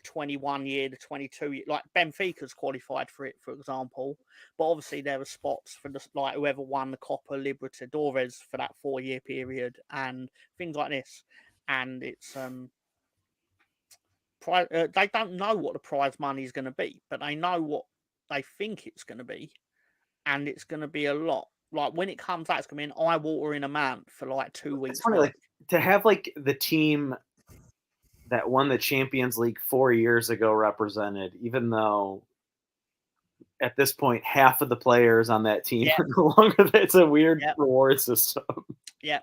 21 year, the 22 year, like Benfica's qualified for it, for example. But obviously there are spots for like whoever won the Copa Libertadores for that 4-year period and things like this. And it's they don't know what the prize money is going to be, but they know what they think it's going to be, and it's going to be a lot. Like when it comes out, it's going to be an eye-watering amount for like 2 weeks. It's funny, like to have like the team that won the Champions League 4 years ago represented, even though at this point half of the players on that team are no longer. It's a weird reward system. Yeah.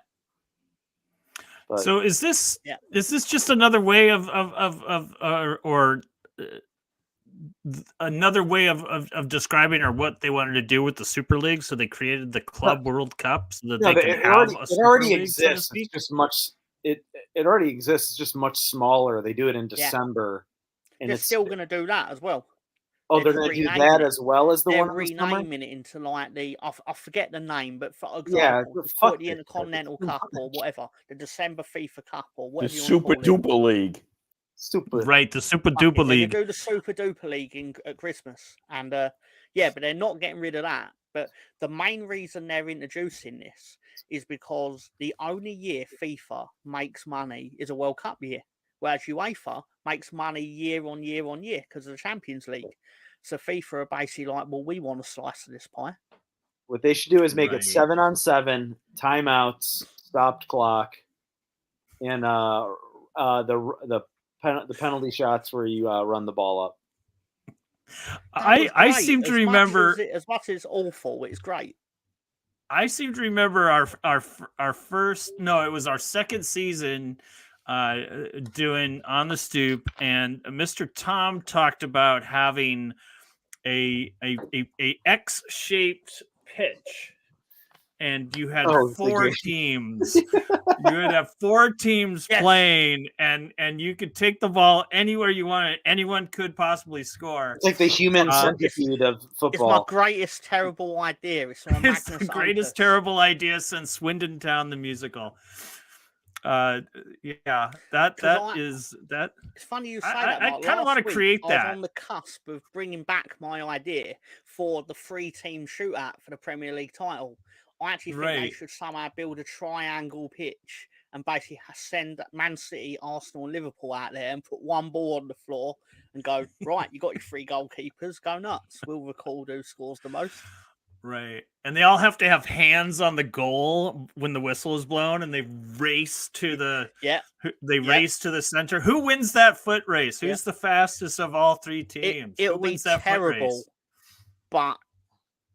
But, so is this just another way of another way of describing or what they wanted to do with the Super League? So they created the Club World Cup so that they can have a Super already League, exists. so to speak? It's just much. It already exists. It's just much smaller. They do it in December, and They're it's still going to do that as well. Oh, they're going to do that as well as the they're one this summer? renaming it into like I forget the name, but for example, put the Intercontinental Cup or whatever, the December FIFA Cup or whatever The you Super want to call it. Duper League. Right, the Super Duper League. They do the Super Duper League at Christmas, and but they're not getting rid of that. But the main reason they're introducing this is because the only year FIFA makes money is a World Cup year, whereas UEFA makes money year on year on year because of the Champions League. So FIFA are basically like, well, we want a slice of this pie. What they should do is make it 7-on-7, timeouts, stopped clock, and the penalty shots where you run the ball up. I seem to remember as much as awful. It's great. I seem to remember our first. No, it was our second season doing On the Stoop, and Mr. Tom talked about having a X-shaped pitch, and you had 4 teams. You would have 4 teams playing, and you could take the ball anywhere you wanted. Anyone could possibly score. It's like the human centipede of football. It's my greatest terrible idea. It's the greatest terrible idea since Swindon Town the musical. That is. It's funny you say that. I kind of want to create that. I was on the cusp of bringing back my idea for the 3-team shootout for the Premier League title. I actually think they should somehow build a triangle pitch and basically send Man City, Arsenal, and Liverpool out there and put one ball on the floor and go, right, you got your 3 goalkeepers, go nuts. We'll record who scores the most. Right. And they all have to have hands on the goal when the whistle is blown, and they race to the race to the center. Who wins that foot race? Who's the fastest of all 3 teams? It'll be terrible, but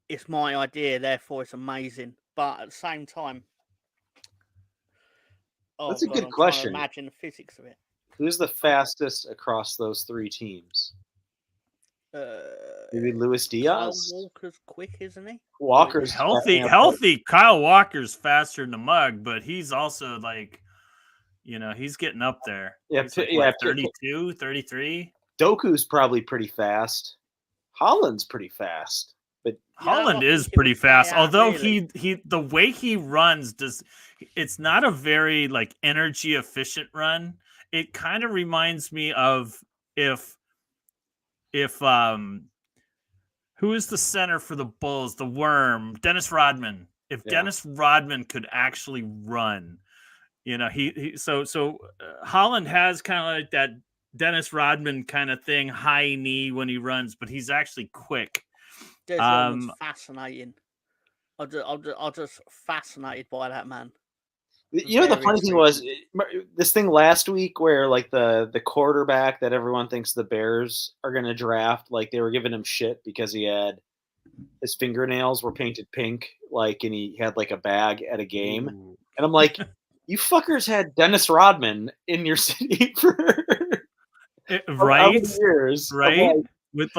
it's my idea, therefore it's amazing. But at the same time, that's a good question. Imagine the physics of it. Who's the fastest across those 3 teams? Maybe Luis Diaz. Kyle Walker's quick, isn't he? Walker's healthy. Kyle Walker's faster than the mug, but he's also like, he's getting up there. Yeah, he's like, 32, 33. Doku's probably pretty fast. Holland's pretty fast. But Holland is pretty fast, although he the way he runs it's not a very like energy efficient run. It kind of reminds me of if who is the center for the Bulls, the Worm, Dennis Rodman. If Dennis Rodman could actually run, Holland has kind of like that Dennis Rodman kind of thing, high knee when he runs, but he's actually quick. Fascinating. I'm just fascinated by that man. The funny thing was this thing last week where like the quarterback that everyone thinks the Bears are going to draft, like they were giving him shit because his fingernails were painted pink, like, and he had like a bag at a game. Ooh. And I'm like, you fuckers had Dennis Rodman in your city for years, right? With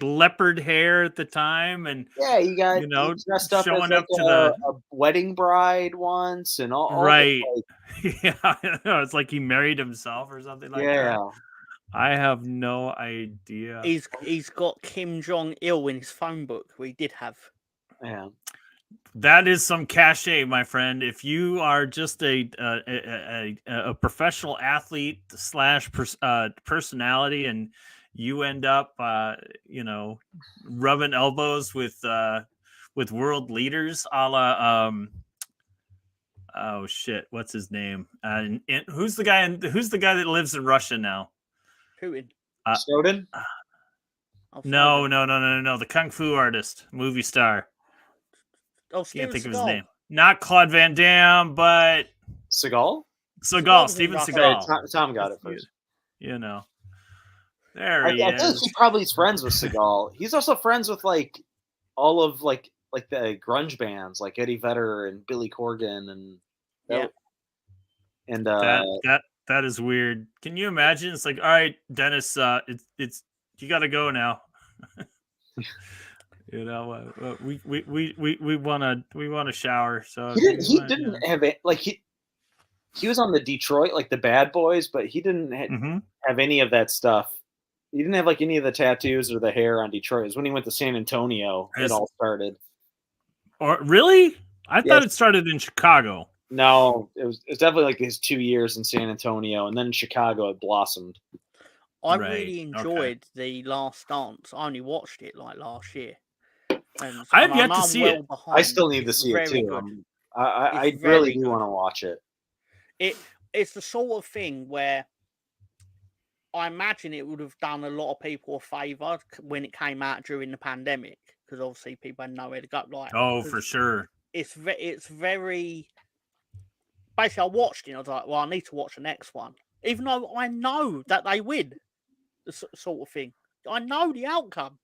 leopard hair at the time, and you got dressed up showing as up to a wedding bride once, and all right. It's like he married himself or something like that. I have no idea. He's got Kim Jong-il in his phone book. We did have. Yeah. That is some cachet, my friend. If you are just a professional athlete / personality, and you end up, rubbing elbows with world leaders, a la, oh shit, what's his name? And who's the guy that lives in Russia now? Putin. Snowden? No. The kung fu artist, movie star. Oh, can't think of his name. Not Claude Van Damme, but Seagal. Steven Seagal. Tom got it first. You know, there I he think is. he probably is friends with Seagal. He's also friends with like all of like the grunge bands like Eddie Vedder and Billy Corgan and Yeah. and That is weird. Can you imagine? It's like, all right, Dennis, it's you got to go now. You know, we want to shower. So he didn't have it like he was on the Detroit like the Bad Boys, but he didn't have any of that stuff. He didn't have like any of the tattoos or the hair on Detroit. It was when he went to San Antonio it all started. Or really? I thought it started in Chicago. No, it was definitely like his 2 years in San Antonio, and then in Chicago it blossomed. I really enjoyed The Last Dance. I only watched it like last year. And I've yet to see it. I still need to see it too. I really do want to watch it. It's the sort of thing where I imagine it would have done a lot of people a favour when it came out during the pandemic, because obviously people had nowhere to go. Like, for sure. It's very. Basically, I watched it and I was like, well, I need to watch the next one, even though I know that they win. The sort of thing. I know the outcome.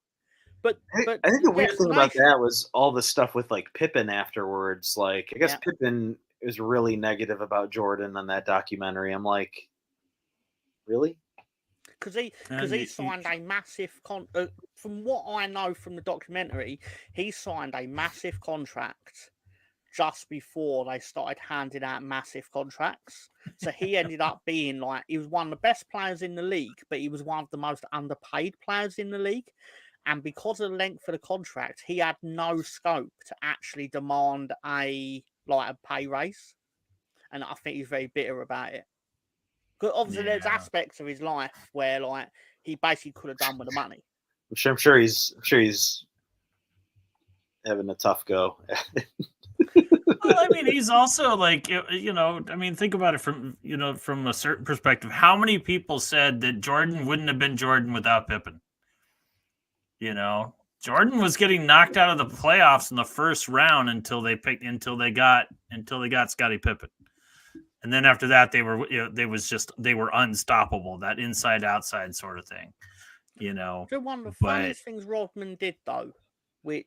But I think the weird thing about that was all the stuff with like Pippen afterwards. Like, I guess Pippen is really negative about Jordan on that documentary. I'm like, really? Because he signed a massive from what I know from the documentary, he signed a massive contract just before they started handing out massive contracts. So he ended up being like, he was one of the best players in the league, but he was one of the most underpaid players in the league. And because of the length of the contract, he had no scope to actually demand a pay raise. And I think he's very bitter about it. Because obviously there's aspects of his life where like he basically could have done with the money. I'm sure he's having a tough go. Well, I mean, he's also like, you know, I mean, think about it from a certain perspective. How many people said that Jordan wouldn't have been Jordan without Pippen? You know, Jordan was getting knocked out of the playoffs in the first round until they got Scottie Pippen. And then after that, they were unstoppable. That inside outside sort of thing, you know. One of the funniest things Rodman did though, and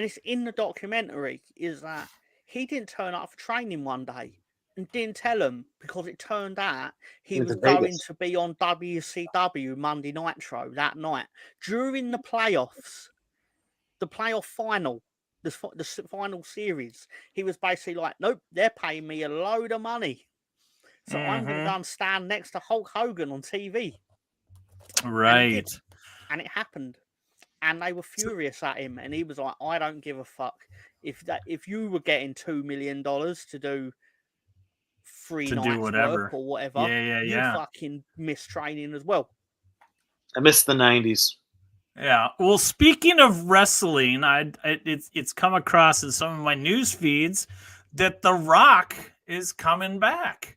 it's in the documentary, is that he didn't turn up for training one day and didn't tell them, because it turned out he was going to be on WCW Monday Nitro that night during the playoffs, the playoff final. The final series, he was basically like, nope, they're paying me a load of money, so I'm going to go and stand next to Hulk Hogan on TV. Right. And it happened. And they were furious at him. And he was like, I don't give a fuck. If you were getting $2 million to do 3 nights work or whatever, you fucking miss training as well. I miss the 90s. Yeah. Well, speaking of wrestling, it's come across in some of my news feeds that The Rock is coming back.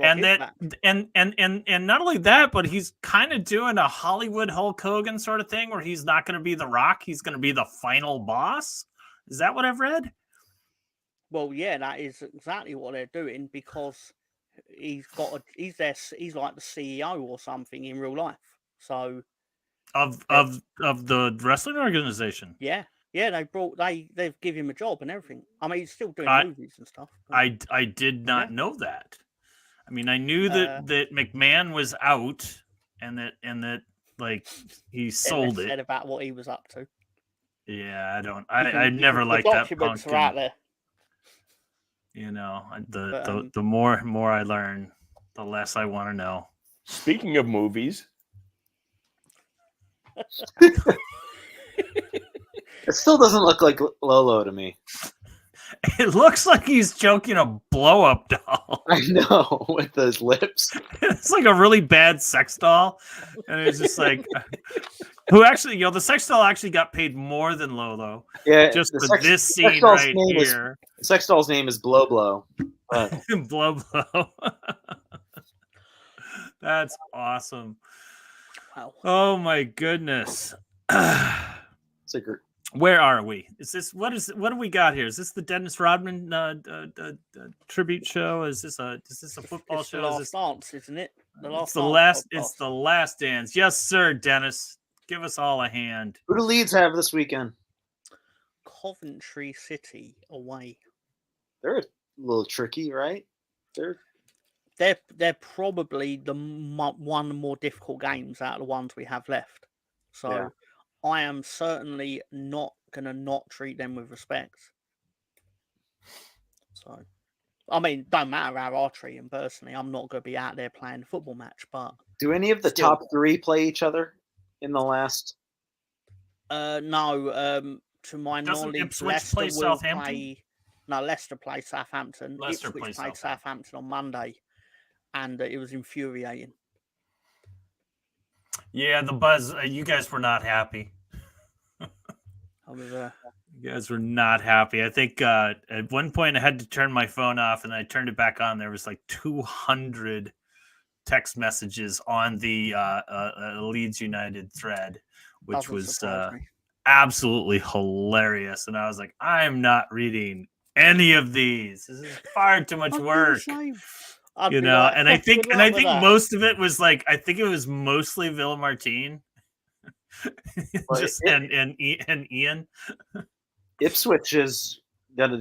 And not only that, but he's kind of doing a Hollywood Hulk Hogan sort of thing where he's not going to be The Rock, he's going to be the final boss. Is that what I've read? Well, yeah, that is exactly what they're doing, because he's like the CEO or something in real life. So of the wrestling organization. Yeah, they've given him a job and everything. I mean, he's still doing movies and stuff. I did not know that. I mean, I knew that McMahon was out and that like he sold it. Said about what he was up to. Yeah, I never liked that documents are out there. You know, the more I learn, the less I want to know. Speaking of movies, it still doesn't look like Lolo to me. It looks like he's joking a blow-up doll. I know, with those lips. It's like a really bad sex doll. And it's just like, who actually, the sex doll actually got paid more than Lolo. Yeah, just for this scene right here. The sex doll's name is Blow Blow. Blow Blow. That's awesome. Wow. Oh my goodness. Where are we? Is this what do we got here? Is this the Dennis Rodman tribute show? Is this a football it's show? The Last Dance, isn't it? It's the last dance. Yes, sir, Dennis. Give us all a hand. Who do Leeds have this weekend? Coventry City away. They're a little tricky, right? They're probably one of the more difficult games out of the ones we have left. So Yeah. I am certainly not going to not treat them with respect. So, I mean, don't matter how I treat them personally. I'm not going to be out there playing a football match. But do any of the top three play each other in the last? No. To my knowledge, Ipswich Leicester play will Southampton? play. No, Leicester play Southampton. Leicester Ipswich plays played Southampton on Monday, and it was infuriating. Yeah, the buzz. You guys were not happy. You guys were not happy. I think at one point I had to turn my phone off, and I turned it back on. There was like 200 text messages on the Leeds United thread, which was absolutely hilarious. And I was like, I'm not reading any of these. This is far too much work. You know, and I think most of it was like, I think it was mostly Villa Martin. And Ian. Ipswich is got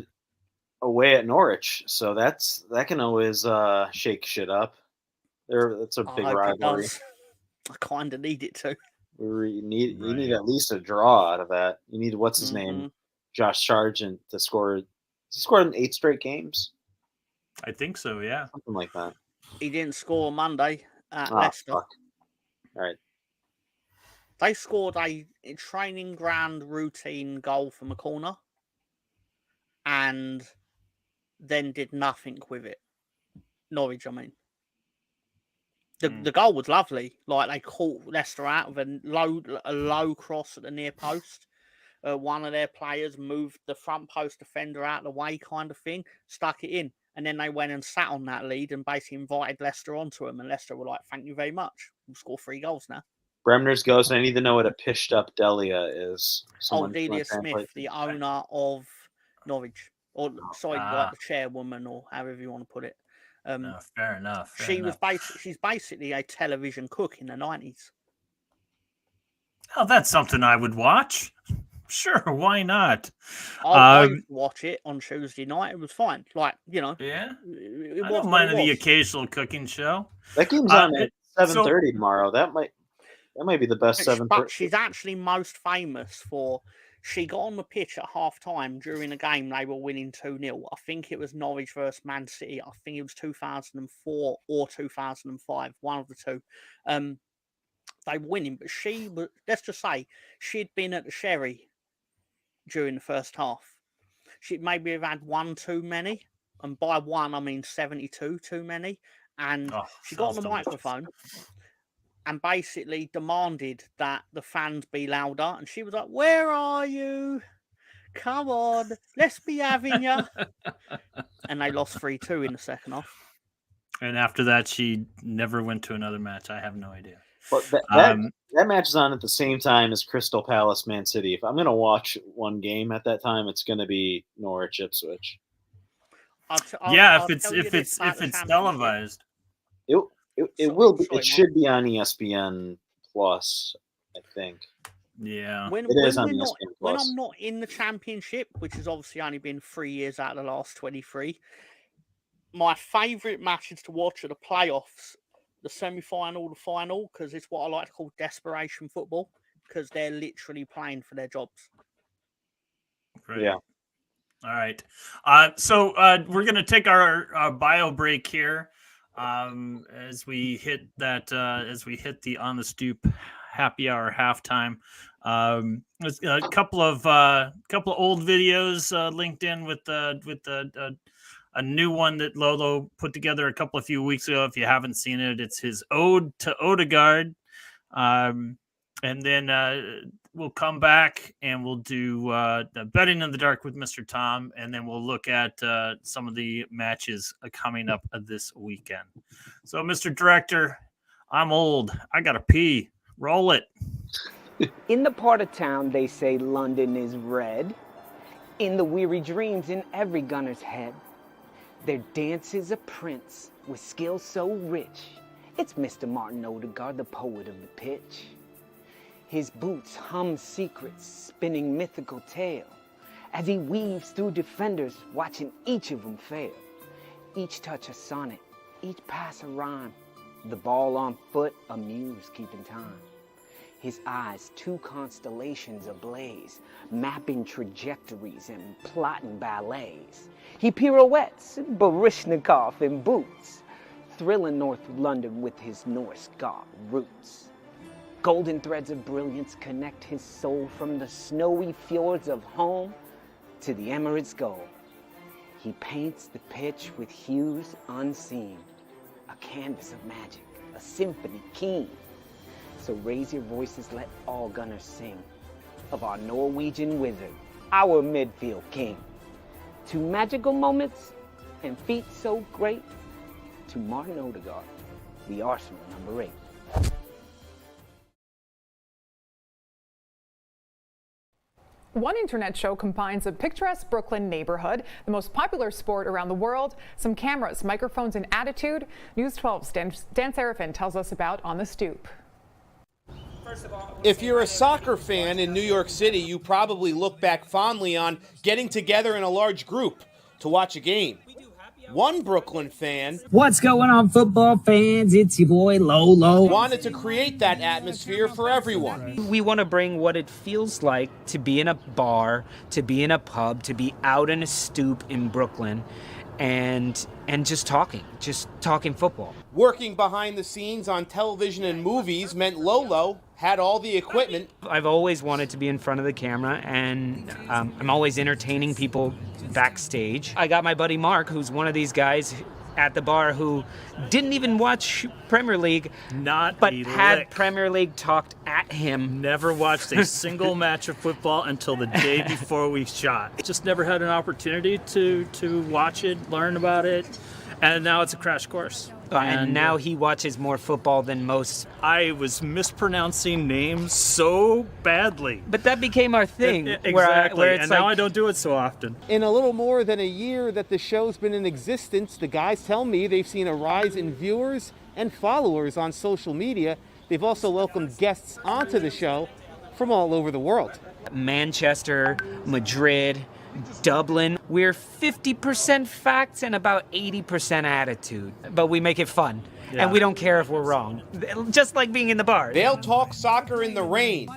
away at Norwich, so that can always shake shit up. That's a big rivalry. I kind of need it to. You need at least a draw out of that. You need what's his name, Josh Sargent, to score. He scored in 8 straight games. I think so. Yeah, something like that. He didn't score Monday at Leicester. Fuck. All right. They scored a training ground routine goal from a corner and then did nothing with it. Norwich, I mean. The goal was lovely. Like, they caught Leicester out of a low cross at the near post. One of their players moved the front post defender out of the way, kind of thing, stuck it in. And then they went and sat on that lead and basically invited Leicester onto them. And Leicester were like, thank you very much. We'll score 3 goals now. Bremner's Ghost, I need to know what a pished up Delia is. Delia Smith, the owner of Norwich. Or, like the chairwoman, or however you want to put it. Fair enough. She's basically a television cook in the 90s. Oh, that's something I would watch. Sure, why not? I watch it on Tuesday night. It was fine. Like, you know. Yeah. I don't mind the occasional cooking show. That game's on at 7:30 tomorrow. That might be the best 7:30. But she's actually most famous for she got on the pitch at half time during a game they were winning 2-0. I think it was Norwich versus Man City. I think it was 2004 or 2005, one of the two. They were winning, but she was, let's just say, she'd been at the Sherry during the first half. She'd maybe have had 1 too many, and by 1 I mean 72 too many. And she got on the microphone and basically demanded that the fans be louder. And she was like, "Where are you? Come on, let's be having you." And they lost 3-2 in the second half. And after that, she never went to another match. I have no idea. But that match is on at the same time as Crystal Palace Man City. If I'm going to watch one game at that time, it's going to be Norwich Ipswich. If it's televised, it will be. It should be on ESPN Plus, I think. Yeah, when I'm not in the championship, which has obviously only been 3 years out of the last 23. My favourite matches to watch are the playoffs, the semi-final, the final, because it's what I like to call desperation football, because they're literally playing for their jobs. Right. Yeah. All right. So we're going to take our bio break here as we hit the On the Stoop happy hour halftime. A couple of old videos linked in with a new one that Lolo put together a few weeks ago. If you haven't seen it, it's his ode to Odegaard. And then we'll come back and we'll do the betting in the dark with Mr. Tom. And then we'll look at some of the matches coming up this weekend. So, Mr. Director, I'm old. I got to pee. Roll it. In the part of town they say London is red, in the weary dreams in every gunner's head, their dance is a prince with skill so rich. It's Mr. Martin Odegaard, the poet of the pitch. His boots hum secrets, spinning mythical tale, as he weaves through defenders, watching each of them fail. Each touch a sonnet, each pass a rhyme, the ball on foot, a muse keeping time. His eyes, two constellations ablaze, mapping trajectories and plotting ballets. He pirouettes, Baryshnikov in boots, thrilling North London with his Norse god roots. Golden threads of brilliance connect his soul from the snowy fjords of home to the Emirates gold. He paints the pitch with hues unseen, a canvas of magic, a symphony keen. So raise your voices, let all gunners sing of our Norwegian wizard, our midfield king. Two magical moments and feats so great, to Martin Odegaard, the Arsenal number 8. One internet show combines a picturesque Brooklyn neighborhood, the most popular sport around the world, some cameras, microphones, and attitude. News 12's Dan Serafin tells us about On the Stoop. If you're a soccer fan in New York City, you probably look back fondly on getting together in a large group to watch a game. One Brooklyn fan, what's going on, football fans? It's your boy Lolo. Wanted to create that atmosphere for everyone. We want to bring what it feels like to be in a bar, to be in a pub, to be out in a stoop in Brooklyn, and just talking football. Working behind the scenes on television and movies meant Lolo had all the equipment. I've always wanted to be in front of the camera, and I'm always entertaining people backstage. I got my buddy Mark, who's one of these guys at the bar who didn't even watch Premier League, but had Premier League talked at him. Never watched a single match of football until the day before we shot. Just never had an opportunity to watch it, learn about it, and now it's a crash course. And now he watches more football than most. I was mispronouncing names so badly. But that became our thing. Exactly, and now I don't do it so often. In a little more than a year that the show's been in existence, the guys tell me they've seen a rise in viewers and followers on social media. They've also welcomed guests onto the show from all over the world. Manchester, Madrid, Dublin. We're 50% facts and about 80% attitude, but we make it fun. Yeah. And we don't care if we're wrong. Just like being in the bar. They'll talk soccer in the rain,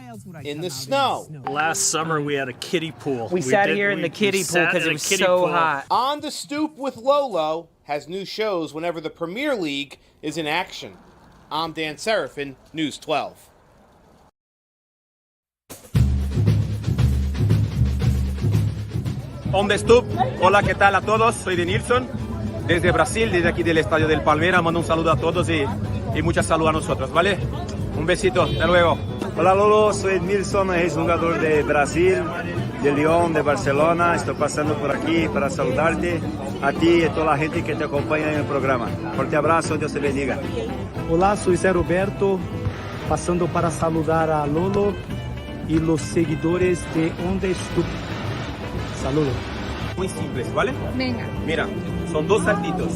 in the snow. Last summer we had a kiddie pool. We sat here in the kiddie pool because it was so hot. On the Stoop with Lolo has new shows whenever the Premier League is in action. I'm Dan Serafin, News 12. On the Stoop, hola, ¿qué tal a todos? Soy de Nilsson, desde Brasil, desde aquí del Estadio del Palmeiras. Mando un saludo a todos y mucha salud a nosotros, ¿vale? Un besito, hasta luego. Hola Lolo, soy Nilsson, ex-jugador de Brasil, de Lyon, de Barcelona. Estoy pasando por aquí para saludarte a ti y a toda la gente que te acompaña en el programa. Fuerte abrazo, Dios te bendiga. Hola, soy Zé Roberto, pasando para saludar a Lolo y los seguidores de onthestoopwit. Saludos. Muy simples, ¿vale? Venga. Mira, son dos saltitos.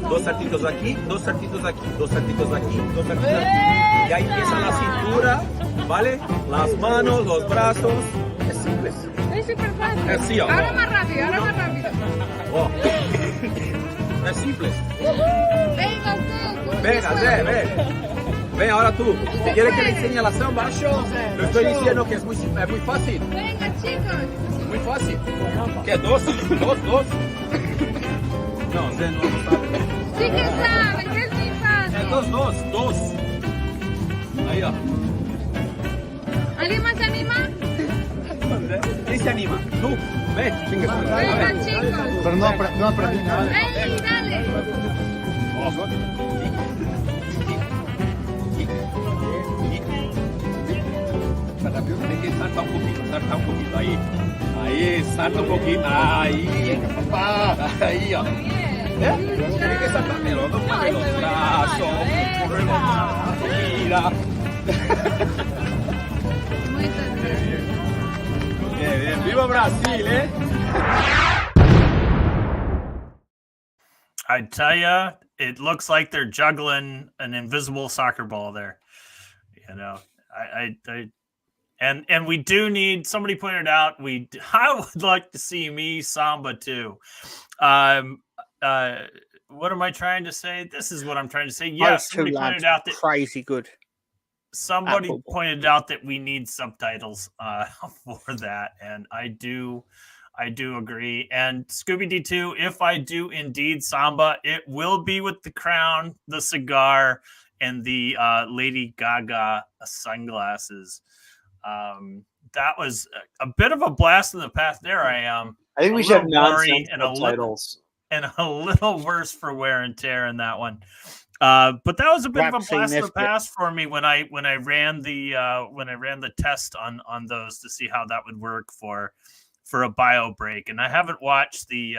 Dos saltitos aquí, dos saltitos aquí, dos saltitos aquí, dos saltitos aquí. Y ahí empieza la cintura, ¿vale? Las manos, los brazos. Es simple. Es súper fácil. Es sí, ahora más rápido, ahora más rápido. Oh. Es simple. Venga tú. Venga, ven. Ven ahora tú. ¿Quieres que le enseñe la samba? Lo estoy diciendo que es muy fácil. Venga, chicos. Muy fácil. ¿Qué? ¿Dos? No, Zé no sabe. Sí que sabe, que es muy fácil. Dos. Ahí va. ¿Alguien más se anima? ¿Quién se anima? Tú. Ven. Venga, chicos. Pero no aprendí nada. Ven, dale. Tiene que saltar un poquito, ahí, salta un poquito, ahí, papá, ahí, tiene que saltar, pero no mueve los brazos, mira, Muchas gracias. Bien, bien. Viva Brasil, eh? I tell you, it looks like they're juggling an invisible soccer ball there. You know, and we do need. Somebody pointed out I would like to see me Samba too. What am I trying to say? This is what I'm trying to say. Yes, Those two somebody lads pointed out that crazy good. somebody football. pointed out that we need subtitles for that, and I do agree. And Scooby D2, if I do indeed Samba, it will be with the crown, the cigar, and the Lady Gaga sunglasses. That was a bit of a blast in the past. There I am. I think we A should have little blurry nonsense and subtitles. a little worse for wear and tear in that one. But that was a bit of a blast in the past for me when I ran the test on those to see how that would work for a bio break. And I haven't watched the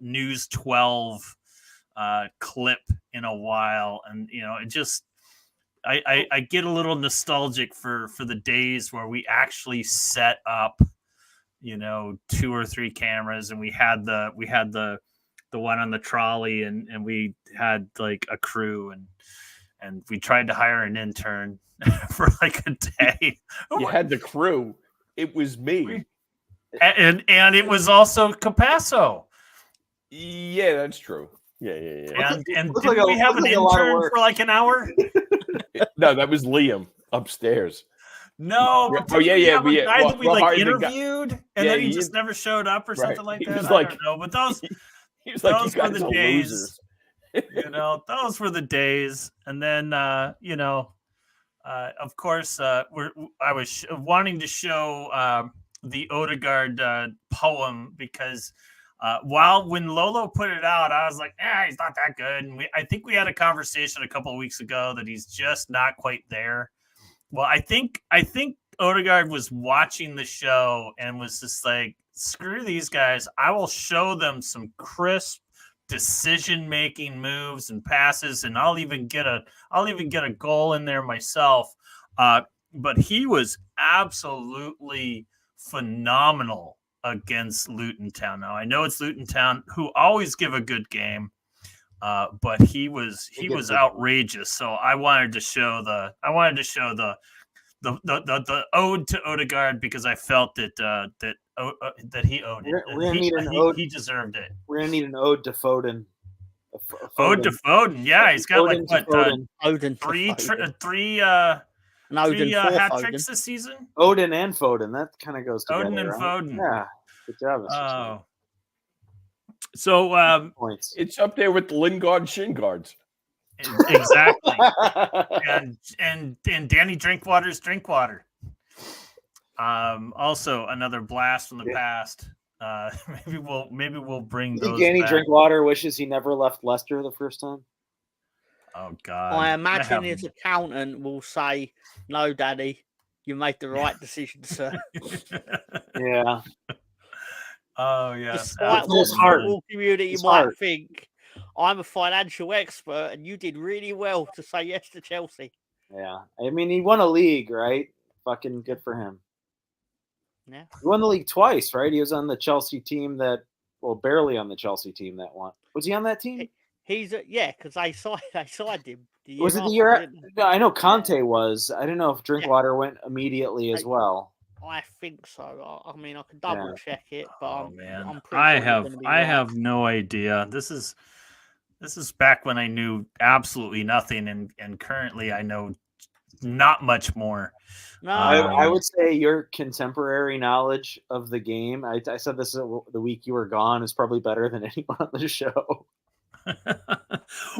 News 12 clip in a while, and you know, it just I get a little nostalgic for the days where we actually set up, you know, 2 or 3 cameras, and we had the one on the trolley, and we had like a crew, and we tried to hire an intern for like a day. You had the crew. It was me. And it was also Capasso. Yeah, that's true. Yeah. And didn't we have an intern for like an hour? No, that was Liam upstairs. No. Oh yeah. We Well, like interviewed, and then he just never showed up or something like that. I don't know, but those those were the days. You know, those were the days. And then you know, of course, I was wanting to show the Odegaard poem because when Lolo put it out, I was like, he's not that good. And I think we had a conversation a couple of weeks ago that he's just not quite there. Well, I think Odegaard was watching the show and was just like, screw these guys. I will show them some crisp decision-making moves and passes, and I'll even get a goal in there myself. But he was absolutely phenomenal against Luton Town. Now I know it's Luton Town, who always give a good game, but he was outrageous. So I wanted to show the ode to Odegaard because I felt that he owed it. He deserved it. We're gonna need an ode to Foden. Ode to Foden. Yeah, he's got Odin like Odin three hat tricks this season. Odin and Foden. That kind of goes together. Odin and right? Foden. Yeah, good job. Oh. So points. It's up there with the Lingard shin guards. Exactly. and Danny Drinkwater's Drinkwater. Also another blast from the past. Maybe we'll bring those. Danny back. Drinkwater wishes he never left Leicester the first time. Oh God! I imagine his accountant will say, "No, Daddy, you made the right decision, sir." Yeah. Oh yes. Despite what the football community might think, I'm a financial expert, and you did really well to say yes to Chelsea. Yeah, I mean, he won a league, right? Fucking good for him. Yeah, he won the league twice, right? He was on the Chelsea team barely on the Chelsea team that won. Was he on that team? He's because I signed him. Was it the year? I know Conte was. I don't know if Drinkwater went immediately as well. I think so. I mean, I can double check it, but I'm pretty I sure have no idea. This is back when I knew absolutely nothing, and currently I know not much more. No, I would say your contemporary knowledge of the game. I said this the week you were gone is probably better than anyone on the show.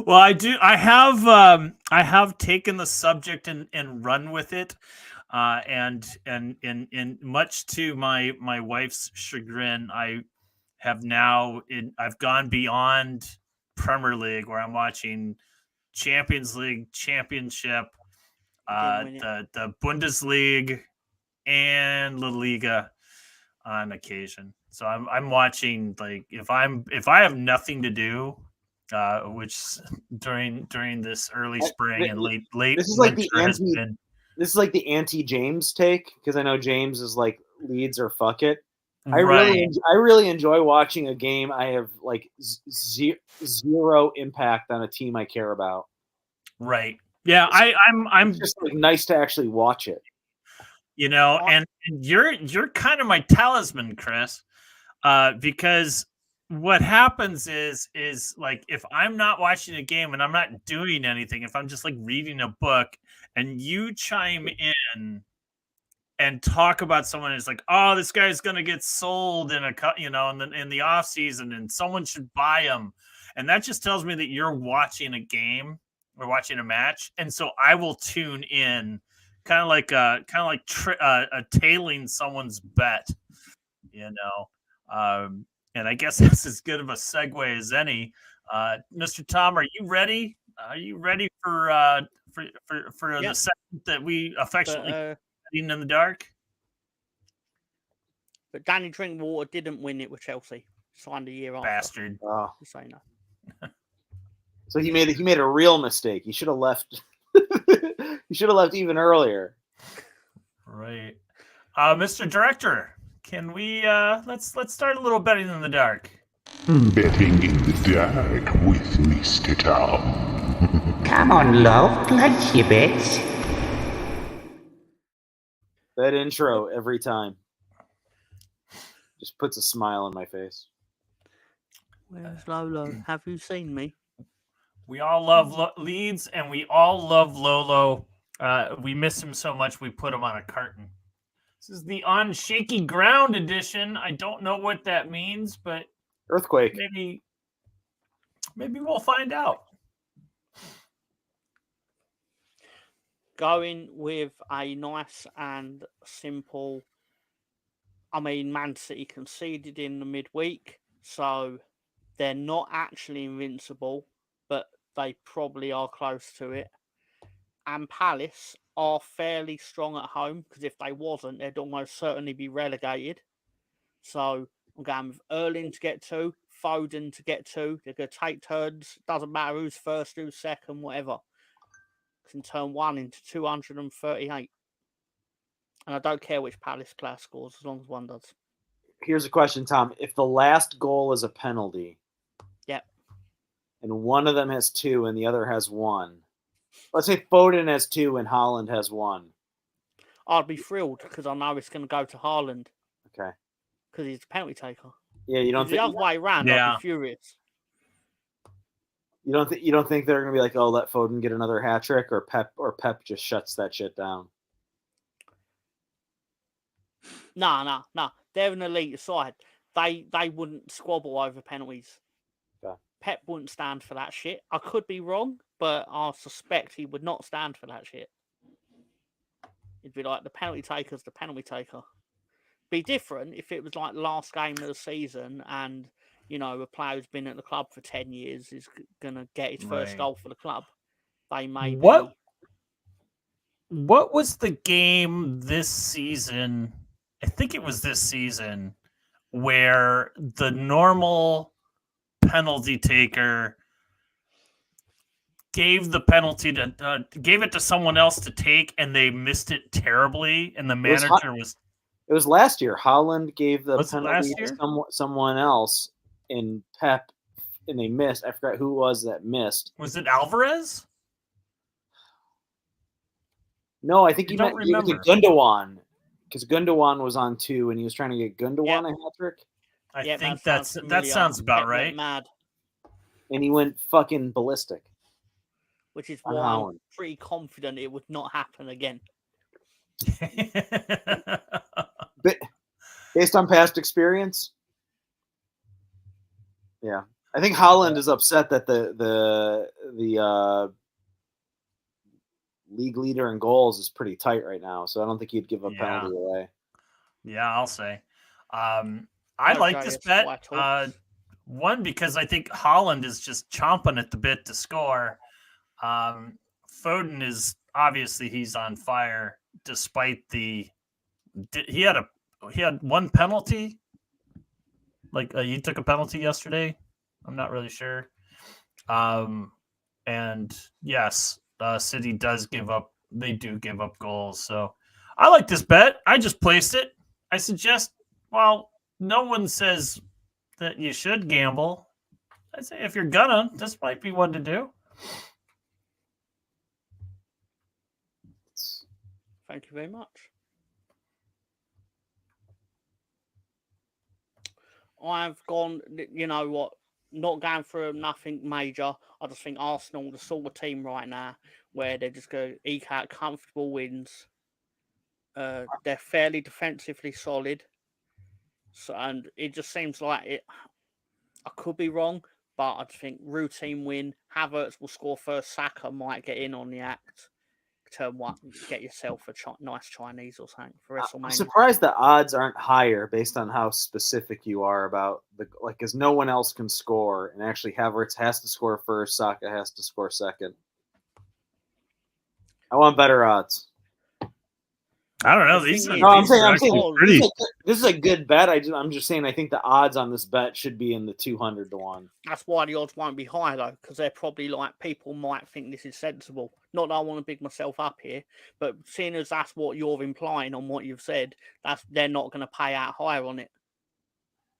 Well, I do. I have taken the subject and run with it, and much to my wife's chagrin, I have now I've gone beyond Premier League, where I'm watching Champions League, Championship, the Bundesliga, and La Liga on occasion. So I'm watching, like, if I have nothing to do, which during this early spring and late this is like winter This is like the anti-James take, because I know James is like Leeds or fuck it. I Right. really enjoy watching a game. I have like zero impact on a team I care about. Right. Yeah, I'm It's just like nice to actually watch it. And you're kind of my talisman, Chris. Because what happens is like if I'm not watching a game and I'm not doing anything, if I'm just like reading a book and you chime in and talk about someone who's like, oh, this guy's gonna get sold in in the off season and someone should buy him, and that just tells me that you're watching a game or watching a match, and so I will tune in, kind of like tailing someone's bet, and I guess that's as good of a segue as any. Mr. Tom, are you ready? Are you ready for the segment that we affectionately in the dark? But Danny Drinkwater didn't win it with Chelsea. Signed a year after. Bastard. Oh. Say no. So he made a real mistake. He should have left. He should have left even earlier. Right. Mr. Director, can we let's start a little betting in the dark. Betting in the dark with Mr. Tom. Come on, love, place your bets. That intro every time just puts a smile on my face. Where's Lolo? Have you seen me? We all love Leeds, and we all love Lolo. We miss him so much, we put him on a carton. This is the On Shaky Ground edition. I don't know what that means, but earthquake. Maybe we'll find out. Going with a nice and simple. I mean, Man City conceded in the midweek, so they're not actually invincible, but they probably are close to it. And Palace are fairly strong at home, because if they wasn't, they'd almost certainly be relegated. So I'm going with Erling to get 2, Foden to get 2. They're going to take turns. Doesn't matter who's first, who's second, whatever. Can turn 1 into 238. And I don't care which Palace player scores, as long as one does. Here's a question, Tom. If the last goal is a penalty, yep, and one of them has 2 and the other has 1, let's say Foden has 2 and Haaland has 1. I'd be thrilled, because I know it's going to go to Haaland. Okay. Because he's a penalty taker. Yeah, you don't think the other way around, I'd be furious. You don't think they're going to be like, oh, let Foden get another hat trick, or Pep just shuts that shit down? No. They're an elite side. They wouldn't squabble over penalties. Okay. Pep wouldn't stand for that shit. I could be wrong, but I suspect he would not stand for that shit. It'd be like the penalty taker's the penalty taker. Be different if it was like last game of the season and, a player who's been at the club for 10 years is going to get his first goal for the club. They may What was the game this season? I think it was this season where the normal penalty taker gave the penalty gave it to someone else to take, and they missed it terribly, and the manager was. It was last year. Haaland gave the Was it penalty last year? to someone else in Pep, and they missed. I forgot who it was that missed. Was it Alvarez? No, I think I he don't meant gave it to remember. Gundogan, because Gundogan was on 2, and he was trying to get Gundogan a hat trick. I Yeah, think that that sounds about Pep went right. mad, And he went fucking ballistic. which is On why I'm Haaland. pretty confident it would not happen again. Based on past experience, yeah, I think Haaland is upset that the league leader in goals is pretty tight right now, so I don't think he'd give a penalty away. Yeah, I'll say. I Okay, like this it's bet. white. One, because I think Haaland is just chomping at the bit to score. Foden is obviously he's on fire despite he had one penalty. Like he took a penalty yesterday. I'm not really sure. And yes, City does give up they do give up goals. So I like this bet. I just placed it. I suggest, well, no one says that you should gamble. I say if you're gonna, this might be one to do. Thank you very much. I've gone, you know what, not going for nothing major. I just think Arsenal, the sort of team right now, where they're just going to eke out comfortable wins. They're fairly defensively solid. So, and it just seems like it. I could be wrong, but I just think routine win. Havertz will score first. Saka might get in on the act. To get yourself a nice Chinese or something for WrestleMania. I'm surprised the odds aren't higher based on how specific you are about because no one else can score, and actually Havertz has to score first, Saka has to score second. I want better odds. I don't know. These are, I'm saying pretty. This is a good bet. I'm just saying I think the odds on this bet should be in the 200 to 1. That's why the odds won't be high though, because they're probably like people might think this is sensible. Not that I want to big myself up here, but seeing as that's what you're implying on what you've said, they're not going to pay out higher on it.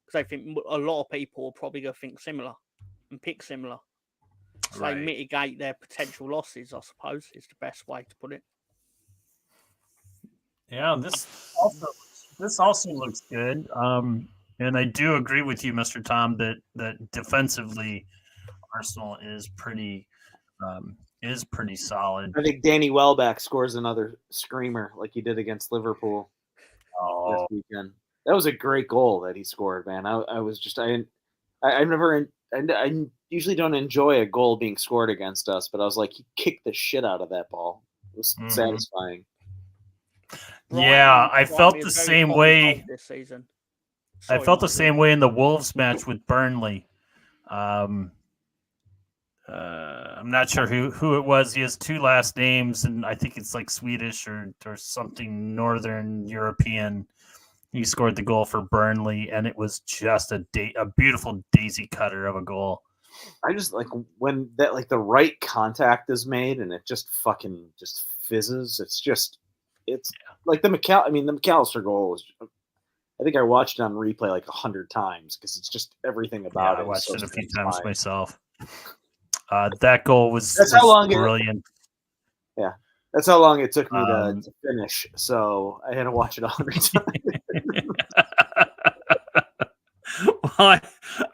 Because I think a lot of people are probably going to think similar and pick similar. So they mitigate their potential losses, I suppose, is the best way to put it. Yeah, this also looks good. And I do agree with you, Mr. Tom, that defensively Arsenal is pretty solid. I think Danny Welbeck scores another screamer like he did against Liverpool this weekend. That was a great goal that he scored, man. I usually don't enjoy a goal being scored against us, but I was like, he kicked the shit out of that ball. It was satisfying. Yeah, I felt the same way this season. I felt the same way in the Wolves match with Burnley. I'm not sure who it was. He has 2 last names, and I think it's like Swedish or something Northern European. He scored the goal for Burnley, and it was just a beautiful daisy cutter of a goal. I just like when that the right contact is made and it just fucking just fizzes. It's like the McAllister goal was. I think I watched it on replay like 100 times because it's just everything about it. I watched it a few times myself. That goal was brilliant. That's how long it took me to finish. So I had to watch it 100 times. Well,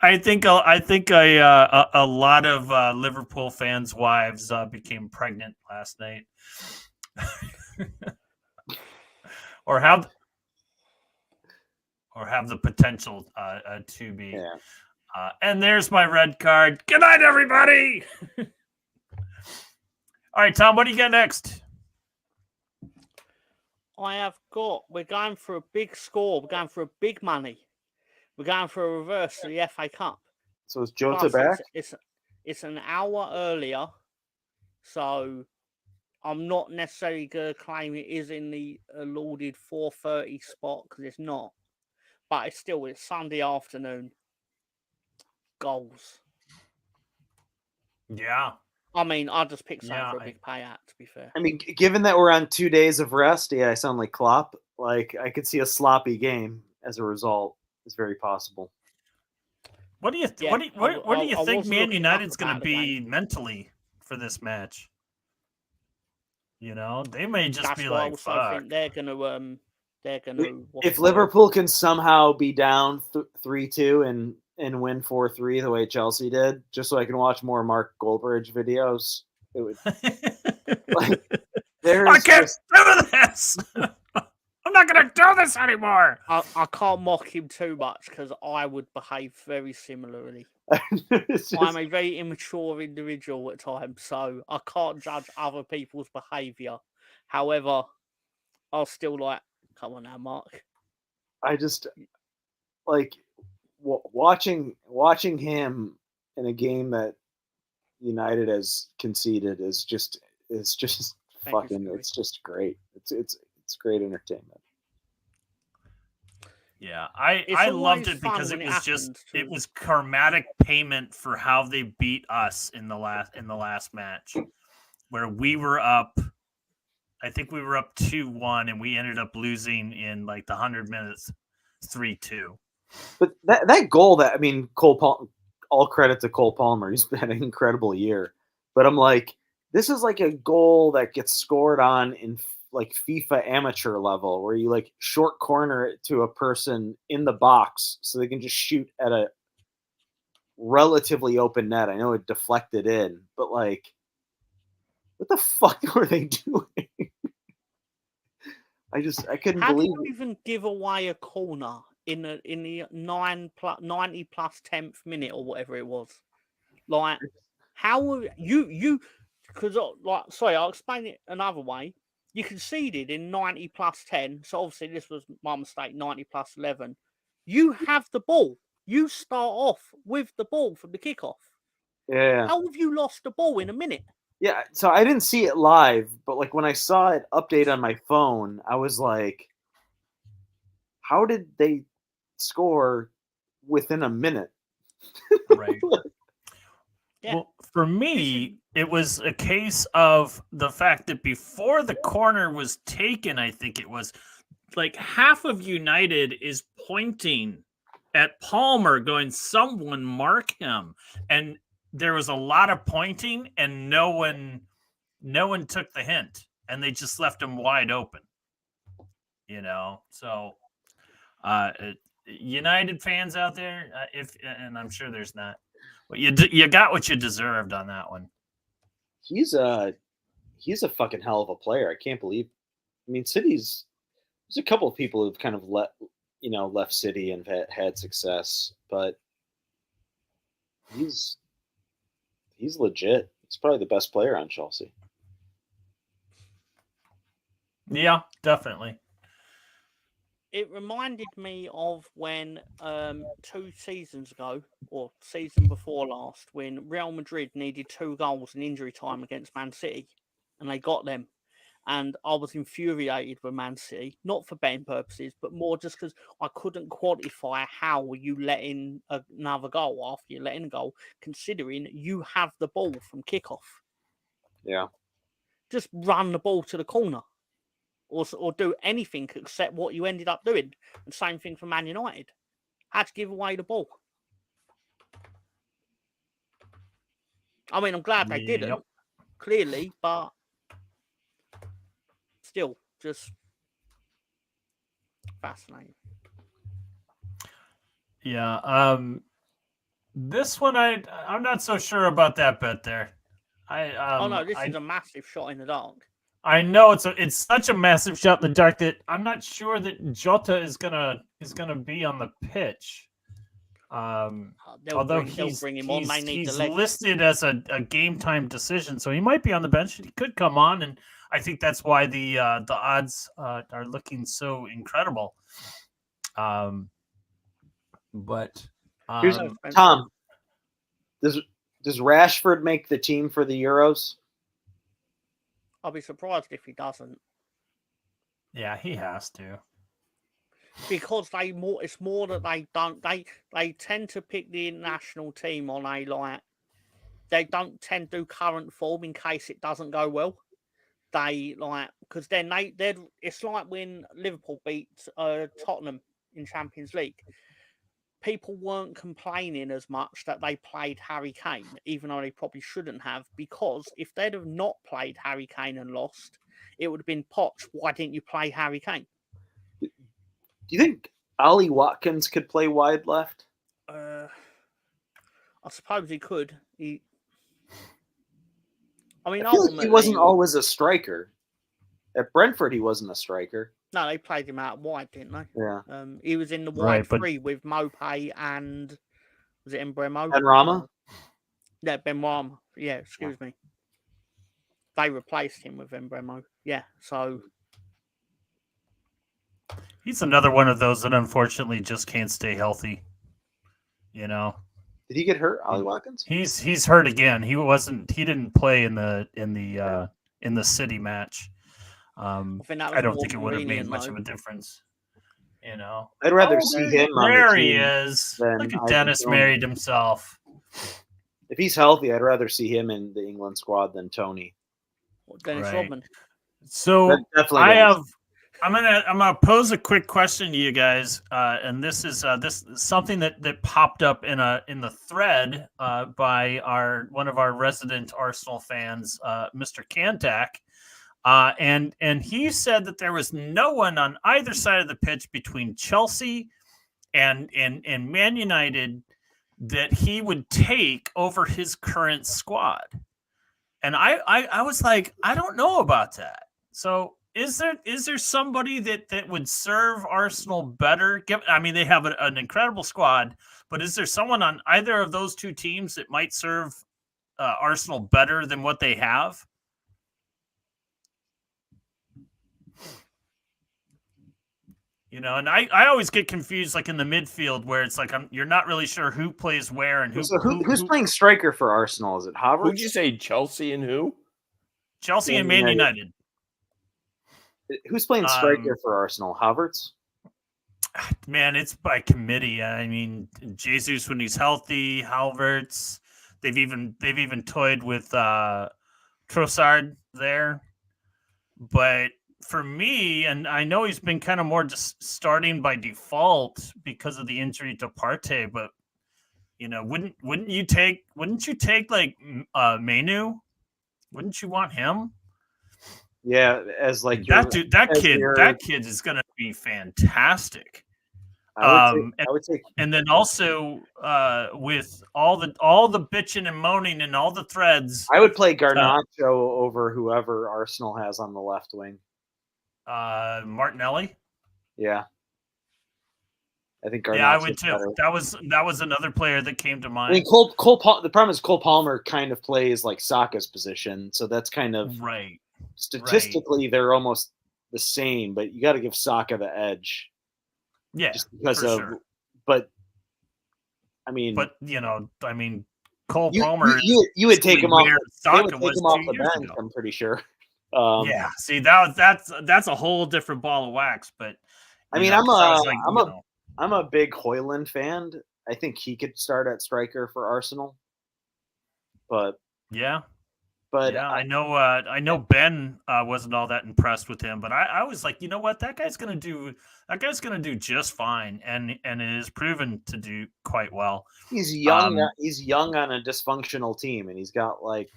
I think a lot of Liverpool fans' wives became pregnant last night, or have the potential to be. Yeah. And there's my red card. Good night, everybody. All right, Tom, what do you got next? We're going for a big score. We're going for a big money. We're going for a reverse of the FA Cup. So is Jota back? It's an hour earlier, so I'm not necessarily going to claim it is in the lauded 4:30 spot because it's not. But it's Sunday afternoon. Goals. Yeah. I mean, I'll just pick something for a big payout, to be fair. I mean, given that we're on 2 days of rest, I sound like Klopp. Like, I could see a sloppy game as a result. It's very possible. What do you think Man United's going to be mentally for this match? You know, they may just be like, fuck. I think they're going to. If Liverpool can somehow be down 3-2 and win 4-3 the way Chelsea did, just so I can watch more Mark Goldbridge videos, it would. I can't do this. I'm not going to do this anymore. I can't mock him too much because I would behave very similarly. I'm a very immature individual at times, so I can't judge other people's behaviour. However, I'll still come on now, Mark. I just watching him in a game that United has conceded is just fucking. It's just great. It's great entertainment. Yeah, I loved it because it was karmatic payment for how they beat us in the last match, where we were up I think we were up 2-1, and we ended up losing in like the 100 minutes, 3-2. But that goal, that I mean, all credit to Cole Palmer. He's had an incredible year. But I'm like, this is like a goal that gets scored on in like FIFA amateur level, where you like short corner it to a person in the box so they can just shoot at a relatively open net. I know it deflected in, but like, what the fuck were they doing? I couldn't How believe do you it. even give away a corner in the 90 plus 10th minute or whatever it was? Like, how were you? Because like, sorry, I'll explain it another way. You conceded in 90 plus 10, so obviously this was my mistake. 90 plus 11. You have the ball. You start off with the ball from the kickoff. Yeah. How have you lost the ball in a minute? Yeah, so I didn't see it live, but like when I saw it update on my phone, I was like, how did they score within a minute? Right. Well, for me, it was a case of the fact that before the corner was taken, I think it was like half of United is pointing at Palmer going, someone mark him. And there was a lot of pointing and no one took the hint, and they just left him wide open. So United fans out there, and I'm sure there's not, but you got what you deserved on that one. He's a fucking hell of a player. I can't believe. I mean, there's a couple of people who've kind of left City and had success, but he's legit. He's probably the best player on Chelsea. Yeah, definitely. It reminded me of when 2 seasons ago, or season before last, when Real Madrid needed 2 goals in injury time against Man City, and they got them. And I was infuriated with Man City, not for betting purposes, but more just because I couldn't quantify how you let in another goal after you let in a goal, considering you have the ball from kickoff. Yeah. Just run the ball to the corner. Or do anything except what you ended up doing. And same thing for Man United. Had to give away the ball. I mean, I'm glad they didn't, clearly, but still, just fascinating. Yeah. This one, I'm not so sure about that bet there. This is a massive shot in the dark. I know it's such a massive shot in the dark that I'm not sure that Jota is gonna be on the pitch. Although he's listed as a game time decision, so he might be on the bench. He could come on, and I think that's why the odds are looking so incredible. But here's Tom. Does Rashford make the team for the Euros? I'll be surprised if he doesn't. Yeah, he has to. Because it's more that they don't. They tend to pick the national team on a like. They don't tend to do current form in case it doesn't go well. They like because then they're. It's like when Liverpool beat Tottenham in Champions League. People weren't complaining as much that they played Harry Kane, even though they probably shouldn't have, because if they'd have not played Harry Kane and lost, it would have been Poch. Why didn't you play Harry Kane? Do you think Ollie Watkins could play wide left? I suppose he could. I mean, I feel like he wasn't always a striker. At Brentford, he wasn't a striker. No, they played him out wide, didn't they? Yeah. He was in the wide three with Mopé and was it Embremo? Benrahma? Yeah, Benrahma. Yeah, excuse me. They replaced him with Embremo. Yeah, so he's another one of those that unfortunately just can't stay healthy. Did he get hurt, Ollie Watkins? He's hurt again. He didn't play in the City match. I don't think it would have made much of a difference. I'd rather see him on there the team. He is. Look at Dennis married himself. If he's healthy, I'd rather see him in the England squad than Tony. Dennis Rodman. So That's definitely I gonna- have. I'm gonna pose a quick question to you guys, and this is something that popped up in the thread by one of our resident Arsenal fans, Mr. Kantak, and he said that there was no one on either side of the pitch between Chelsea and Man United that he would take over his current squad, and I was like, I don't know about that. So is there somebody that would serve Arsenal better? I mean, they have an incredible squad, but is there someone on either of those two teams that might serve Arsenal better than what they have? You know, and I always get confused, like in the midfield, where it's like you're not really sure who plays where and who's playing striker for Arsenal. Is it Havertz? Who'd you say, Chelsea and who? Chelsea and Man United. Who's playing striker for Arsenal? Havertz? Man, it's by committee. I mean, Jesus when he's healthy, Havertz. They've even toyed with Trossard there. But for me, and I know he's been kind of more just starting by default because of the injury to Partey, but you know, wouldn't you take like Menu? Wouldn't you want him? Yeah, as like that kid is going to be fantastic. I would take, and then also with all the bitching and moaning and all the threads, I would play Garnacho over whoever Arsenal has on the left wing. Martinelli. Yeah, I think Garnacho. Yeah, I would too. Better. That was another player that came to mind. I mean, the problem is Cole Palmer kind of plays like Saka's position, so that's kind of right. Statistically, they're almost the same, but you got to give Saka the edge. Yeah, just because of. Sure. But I mean, Cole Palmer. You would take him off. Saka would take him off the bench. I'm pretty sure. Yeah, see that's a whole different ball of wax. But I mean, I'm a big Højlund fan. I think he could start at striker for Arsenal. But yeah. But yeah, I know Ben wasn't all that impressed with him, but I was like, you know what, that guy's gonna do just fine, and it is proven to do quite well. He's young. He's young on a dysfunctional team, and he's got like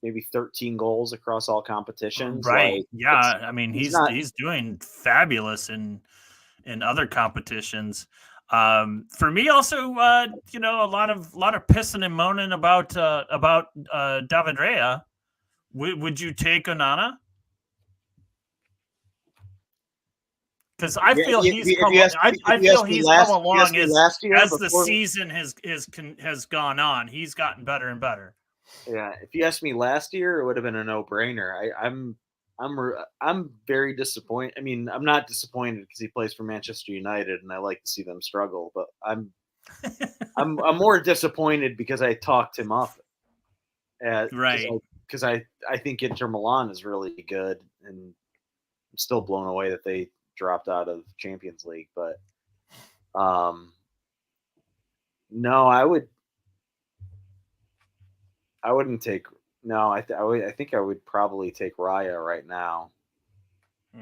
maybe 13 goals across all competitions. Right? Like, yeah, I mean he's doing fabulous in other competitions. For me, also, you know, a lot of pissing and moaning about David Raya. Would you take Onana? Because I feel he's come along as the season has gone on. He's gotten better and better. Yeah, if you asked me last year, it would have been a no-brainer. I'm very disappointed. I mean, I'm not disappointed because he plays for Manchester United, and I like to see them struggle. But I'm more disappointed because I talked him up. Right. Because I think Inter Milan is really good, and I'm still blown away that they dropped out of Champions League. But no, I wouldn't take. No, I think I would probably take Raya right now.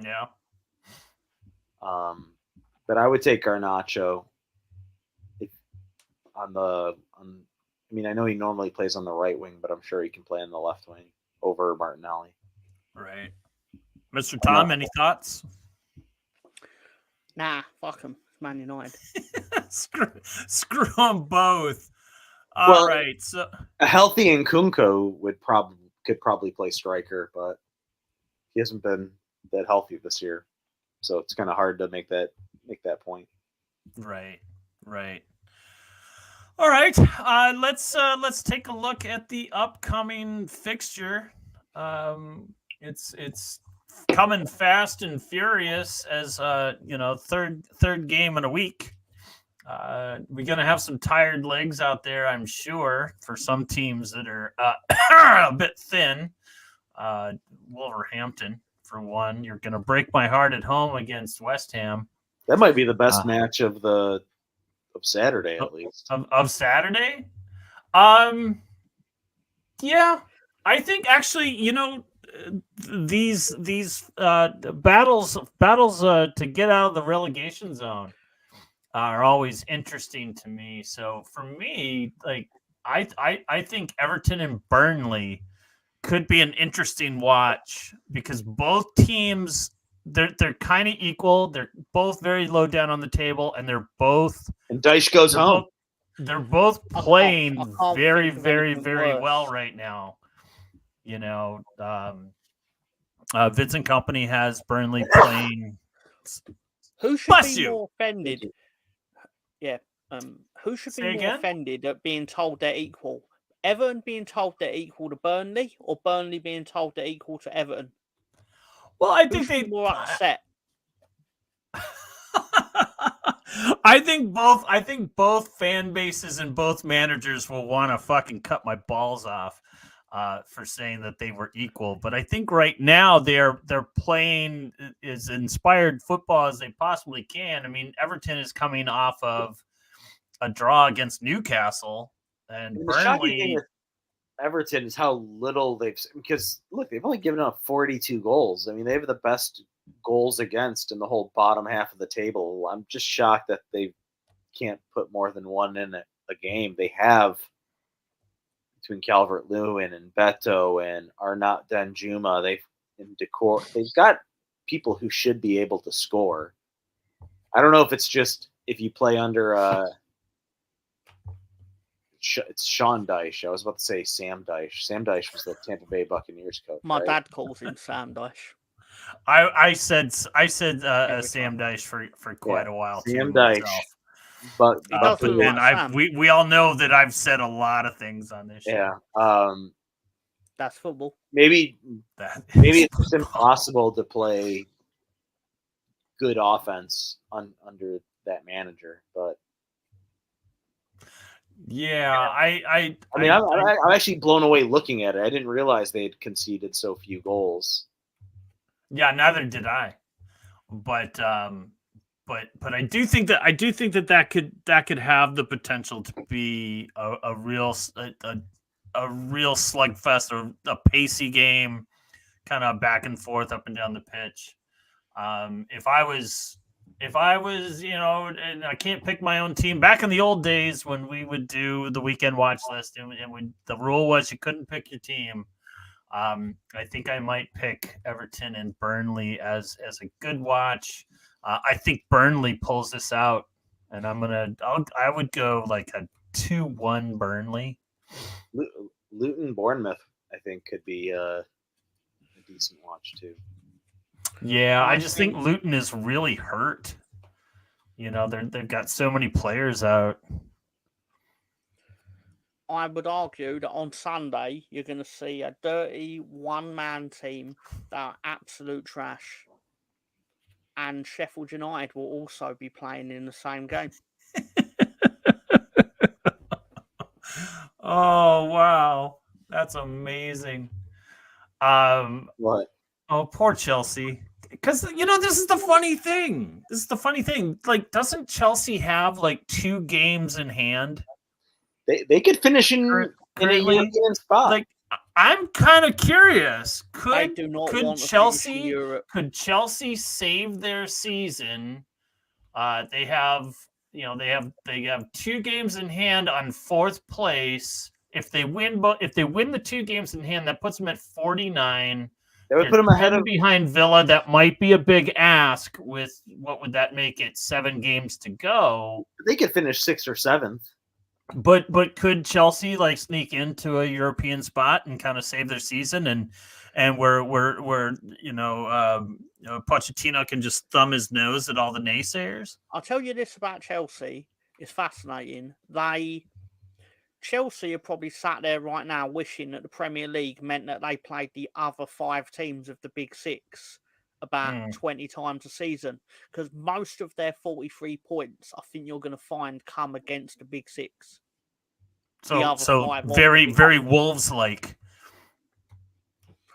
Yeah. But I would take Garnacho. I mean, I know he normally plays on the right wing, but I'm sure he can play on the left wing over Martinelli. Right. Mr. Tom, any thoughts? Nah, fuck him. Man United. Screw them both. All right, so a healthy Nkunku could probably play striker, but he hasn't been that healthy this year, so it's kind of hard to make that point. Right. All right, let's take a look at the upcoming fixture. It's coming fast and furious as you know, third game in a week. We're going to have some tired legs out there, I'm sure, for some teams that are a bit thin. Wolverhampton, for one. You're going to break my heart at home against West Ham. That might be the best match of Saturday, at least. Of Saturday? Yeah. I think, actually, you know, these battles to get out of the relegation zone are always interesting to me. So for me, like I think Everton and Burnley could be an interesting watch because both teams they're kind of equal. They're both very low down on the table, and they're both and Dyche goes home. They're both playing I can't very, think of very, anything very worse. well right now. You know, Vincent Company has Burnley playing. Who should Bless be you. more offended? Yeah. Who should Say be more again? offended at being told they're equal? Everton being told they're equal to Burnley, or Burnley being told they're equal to Everton? Well, I Who think should they be more upset. I think both fan bases and both managers will want to fucking cut my balls off for saying that they were equal. But I think right now they're playing as inspired football as they possibly can. I mean, Everton is coming off of a draw against Newcastle, and The shocking thing Burnley. with Everton is how little because look, they've only given up 42 goals. I mean, they have the best goals against in the whole bottom half of the table. I'm just shocked that they can't put more than one in a game. They have between Calvert-Lewin and Beto and Arnaut Danjuma, they've got people who should be able to score. I don't know if it's just if you play under it's Sean Dyche. I was about to say Sam Dyche. Sam Dyche was the Tampa Bay Buccaneers coach. My right? dad calls him Sam Dyche. I said Sam Dyche for quite a while too. Sam Dyche. Myself. But then we all know that I've said a lot of things on this show. Yeah. That's football. Maybe it's just impossible to play good offense under that manager. But yeah, I mean, I'm actually blown away looking at it. I didn't realize they had conceded so few goals. Yeah, neither did I. But I do think that could have the potential to be a real slugfest or a pacey game, kind of back and forth up and down the pitch. If I was, and I can't pick my own team. Back in the old days when we would do the weekend watch list, and the rule was you couldn't pick your team. I think I might pick Everton and Burnley as a good watch. I think Burnley pulls this out, and I would go like a 2-1 Burnley. Luton Bournemouth, I think, could be a decent watch too. Yeah, I just think Luton is really hurt. They've got so many players out. I would argue that on Sunday you're going to see a dirty one-man team that are absolute trash. And Sheffield United will also be playing in the same game. Oh, wow. That's amazing. What? Oh, poor Chelsea. Because, this is the funny thing. Like, doesn't Chelsea have, like, 2 games in hand? They could finish in a European spot. Like, I'm kind of curious. Could Chelsea save their season? They have 2 games in hand on 4th place. If they win the 2 games in hand, that puts them at 49. That would put them ahead behind Villa. That might be a big ask. With what would that make it? 7 games to go. They could finish 6th or 7th. But could Chelsea like sneak into a European spot and kind of save their season and where Pochettino can just thumb his nose at all the naysayers? I'll tell you this about Chelsea. It's fascinating. Chelsea are probably sat there right now wishing that the Premier League meant that they played the other 5 teams of the Big 6 about 20 times a season, because most of their 43 points, I think you're going to find, come against the Big 6. So very, very Wolves-like.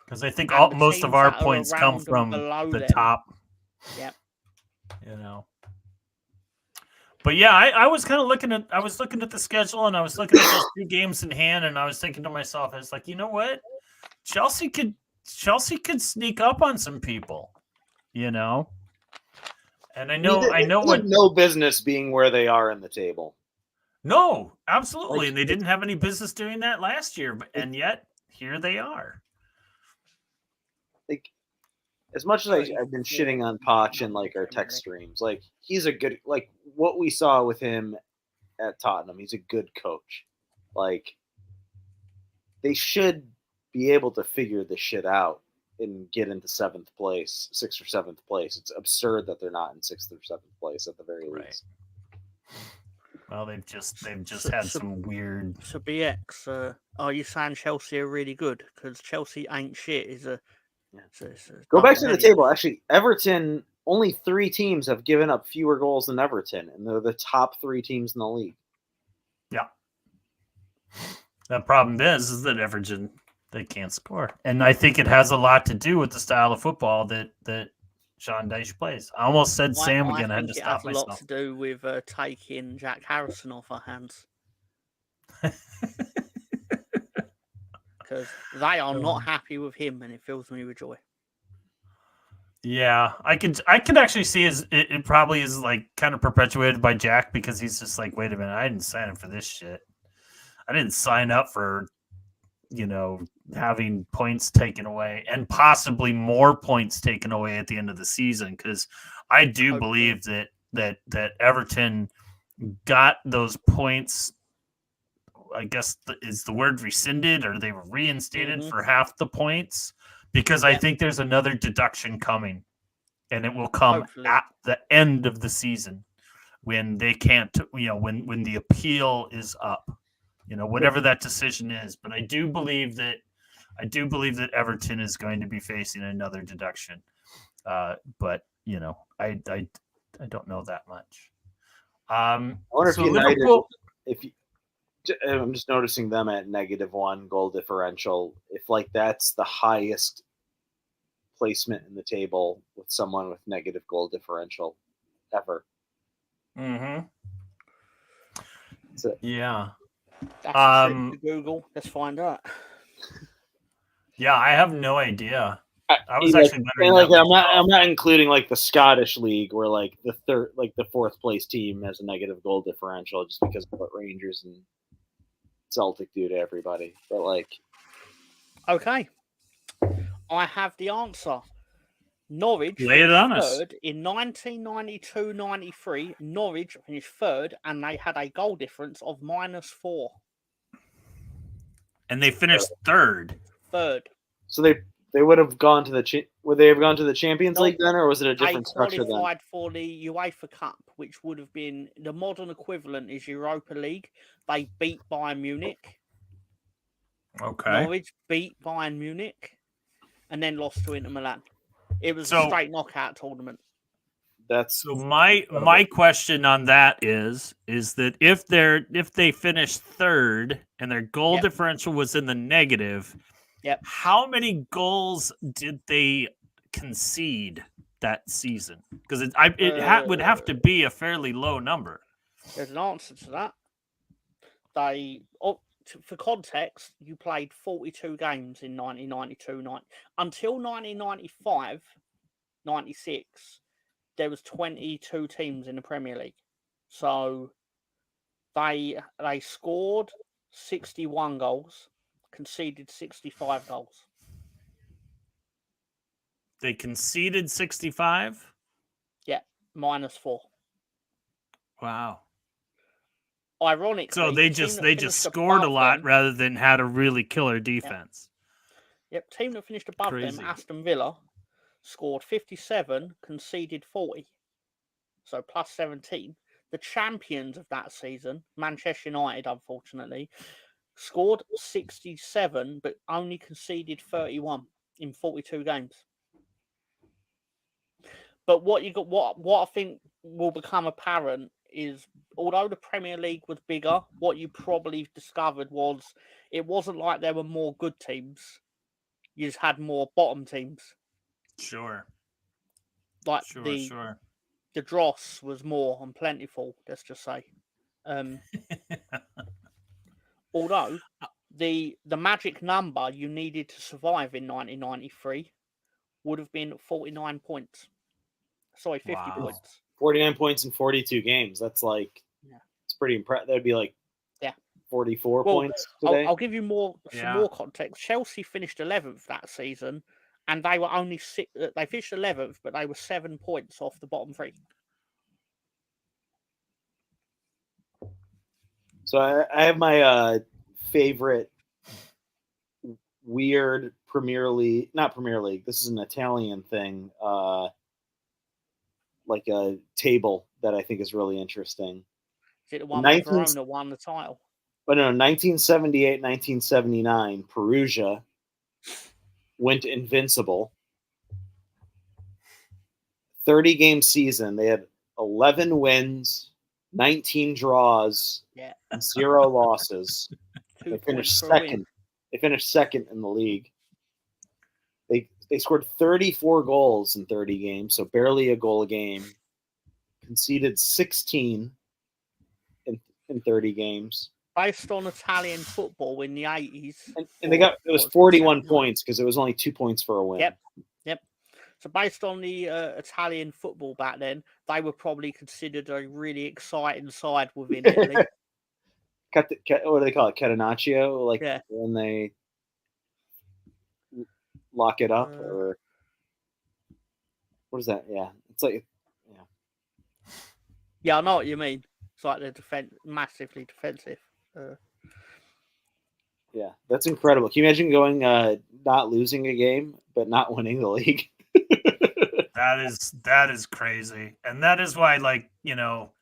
Because I think most of our points come from the top. Yep. But yeah, I was kind of looking at the schedule, and I was looking at those 2 games in hand, and I was thinking to myself, I was like, you know what? Chelsea could Chelsea could sneak up on some people, you know. And I know they what. have no business being where they are in the table. No, absolutely, Like, and they didn't have any business doing that last year, and yet here they are. Like, as much as I've been shitting on Poch in like our text streams, like he's a good, like what we saw with him at Tottenham, he's a good coach. Like, they should be able to figure this shit out and get into 6th or 7th place. It's absurd that they're not in 6th or 7th place at the very least. Well, they've just had some weird. So BX, are you saying Chelsea are really good? Because Chelsea ain't shit. Go back to the table. Actually, Everton, only 3 teams have given up fewer goals than Everton, and they're the top 3 teams in the league. Yeah. The problem is that Everton, they can't score, and I think it has a lot to do with the style of football that Sean Dyche plays. I almost said Sam again. I had to stop myself. It has a lot to do with taking Jack Harrison off our hands. Because they are not happy with him, and it fills me with joy. Yeah, I could actually see it probably is like kind of perpetuated by Jack, because he's just like, wait a minute, I didn't sign up for this shit. I didn't sign up for, having points taken away and possibly more points taken away at the end of the season, because I do believe that Everton got those points. I guess is the word rescinded, or they were reinstated for half the points, because I think there's another deduction coming, and it will come at the end of the season when they can't, when the appeal is up, whatever that decision is. But I do believe that Everton is going to be facing another deduction. But I don't know that much. I wonder if United, I'm just noticing them at -1 goal differential. If like that's the highest placement in the table with someone with negative goal differential ever. Mm-hmm. So, yeah. That's to Google. Let's find out. Yeah, I have no idea. I was like, actually I'm not including like the Scottish league, where like the 4th place team has a negative goal differential just because of what Rangers and Celtic do to everybody. But like, okay, I have the answer. Norwich lay it on us. Third in 1992-93. Norwich finished 3rd, and they had a goal difference of -4. And they finished 3rd. So they would have gone to would they have gone to the Champions League then, or was it a different structure then? They qualified for the UEFA Cup, which would have been the modern equivalent is Europa League. They beat Bayern Munich. Okay. Norwich beat Bayern Munich, and then lost to Inter Milan. It was a straight knockout tournament. So my question on that is that if they finished 3rd and their goal differential was in the negative, how many goals did they concede that season? Because it would have to be a fairly low number. There's an answer to that. For context, you played 42 games in 1992-90. Until 1995-96, there was 22 teams in the Premier League. So they scored 61 goals, conceded 65 goals. They conceded 65? Yeah, -4. Wow. Ironically, so they just scored a lot rather than had a really killer defense. Yep, team that finished above them, Aston Villa, scored 57, conceded 40. So plus 17. The champions of that season, Manchester United, unfortunately, scored 67, but only conceded 31 in 42 games. But what I think will become apparent is, although the Premier League was bigger, what you probably discovered was it wasn't like there were more good teams. You just had more bottom teams. Sure. Like the dross was more and plentiful, let's just say. Although the magic number you needed to survive in 1993 would have been 49 points. Sorry, 50 points. 49 points in 42 games. That's like, it's pretty impressive. That'd be like 44 points today. I'll give you some more context. Chelsea finished 11th that season, and they were only they finished 11th, but they were 7 points off the bottom three. So I have my favorite weird not Premier League. This is an Italian thing, like a table that I think is really interesting. Is it the one where Verona won the title? But no, 1978, 1979, Perugia went invincible. 30-game season. They had 11 wins, 19 draws, and 0 losses. They finished second. They finished second in the league. They scored 34 goals in 30 games, so barely a goal a game. Conceded 16 in 30 games. Based on Italian football in the 80s. And it was 41 points because it was only 2 points for a win. Yep. So based on the Italian football back then, they were probably considered a really exciting side within Italy. What do they call it? Catenaccio? Like when they lock it up? Or what is that? Yeah. It's like, yeah, I know what you mean. It's like they're massively defensive. Yeah, that's incredible. Can you imagine going not losing a game but not winning the league? That is crazy, and that is why, like, you know,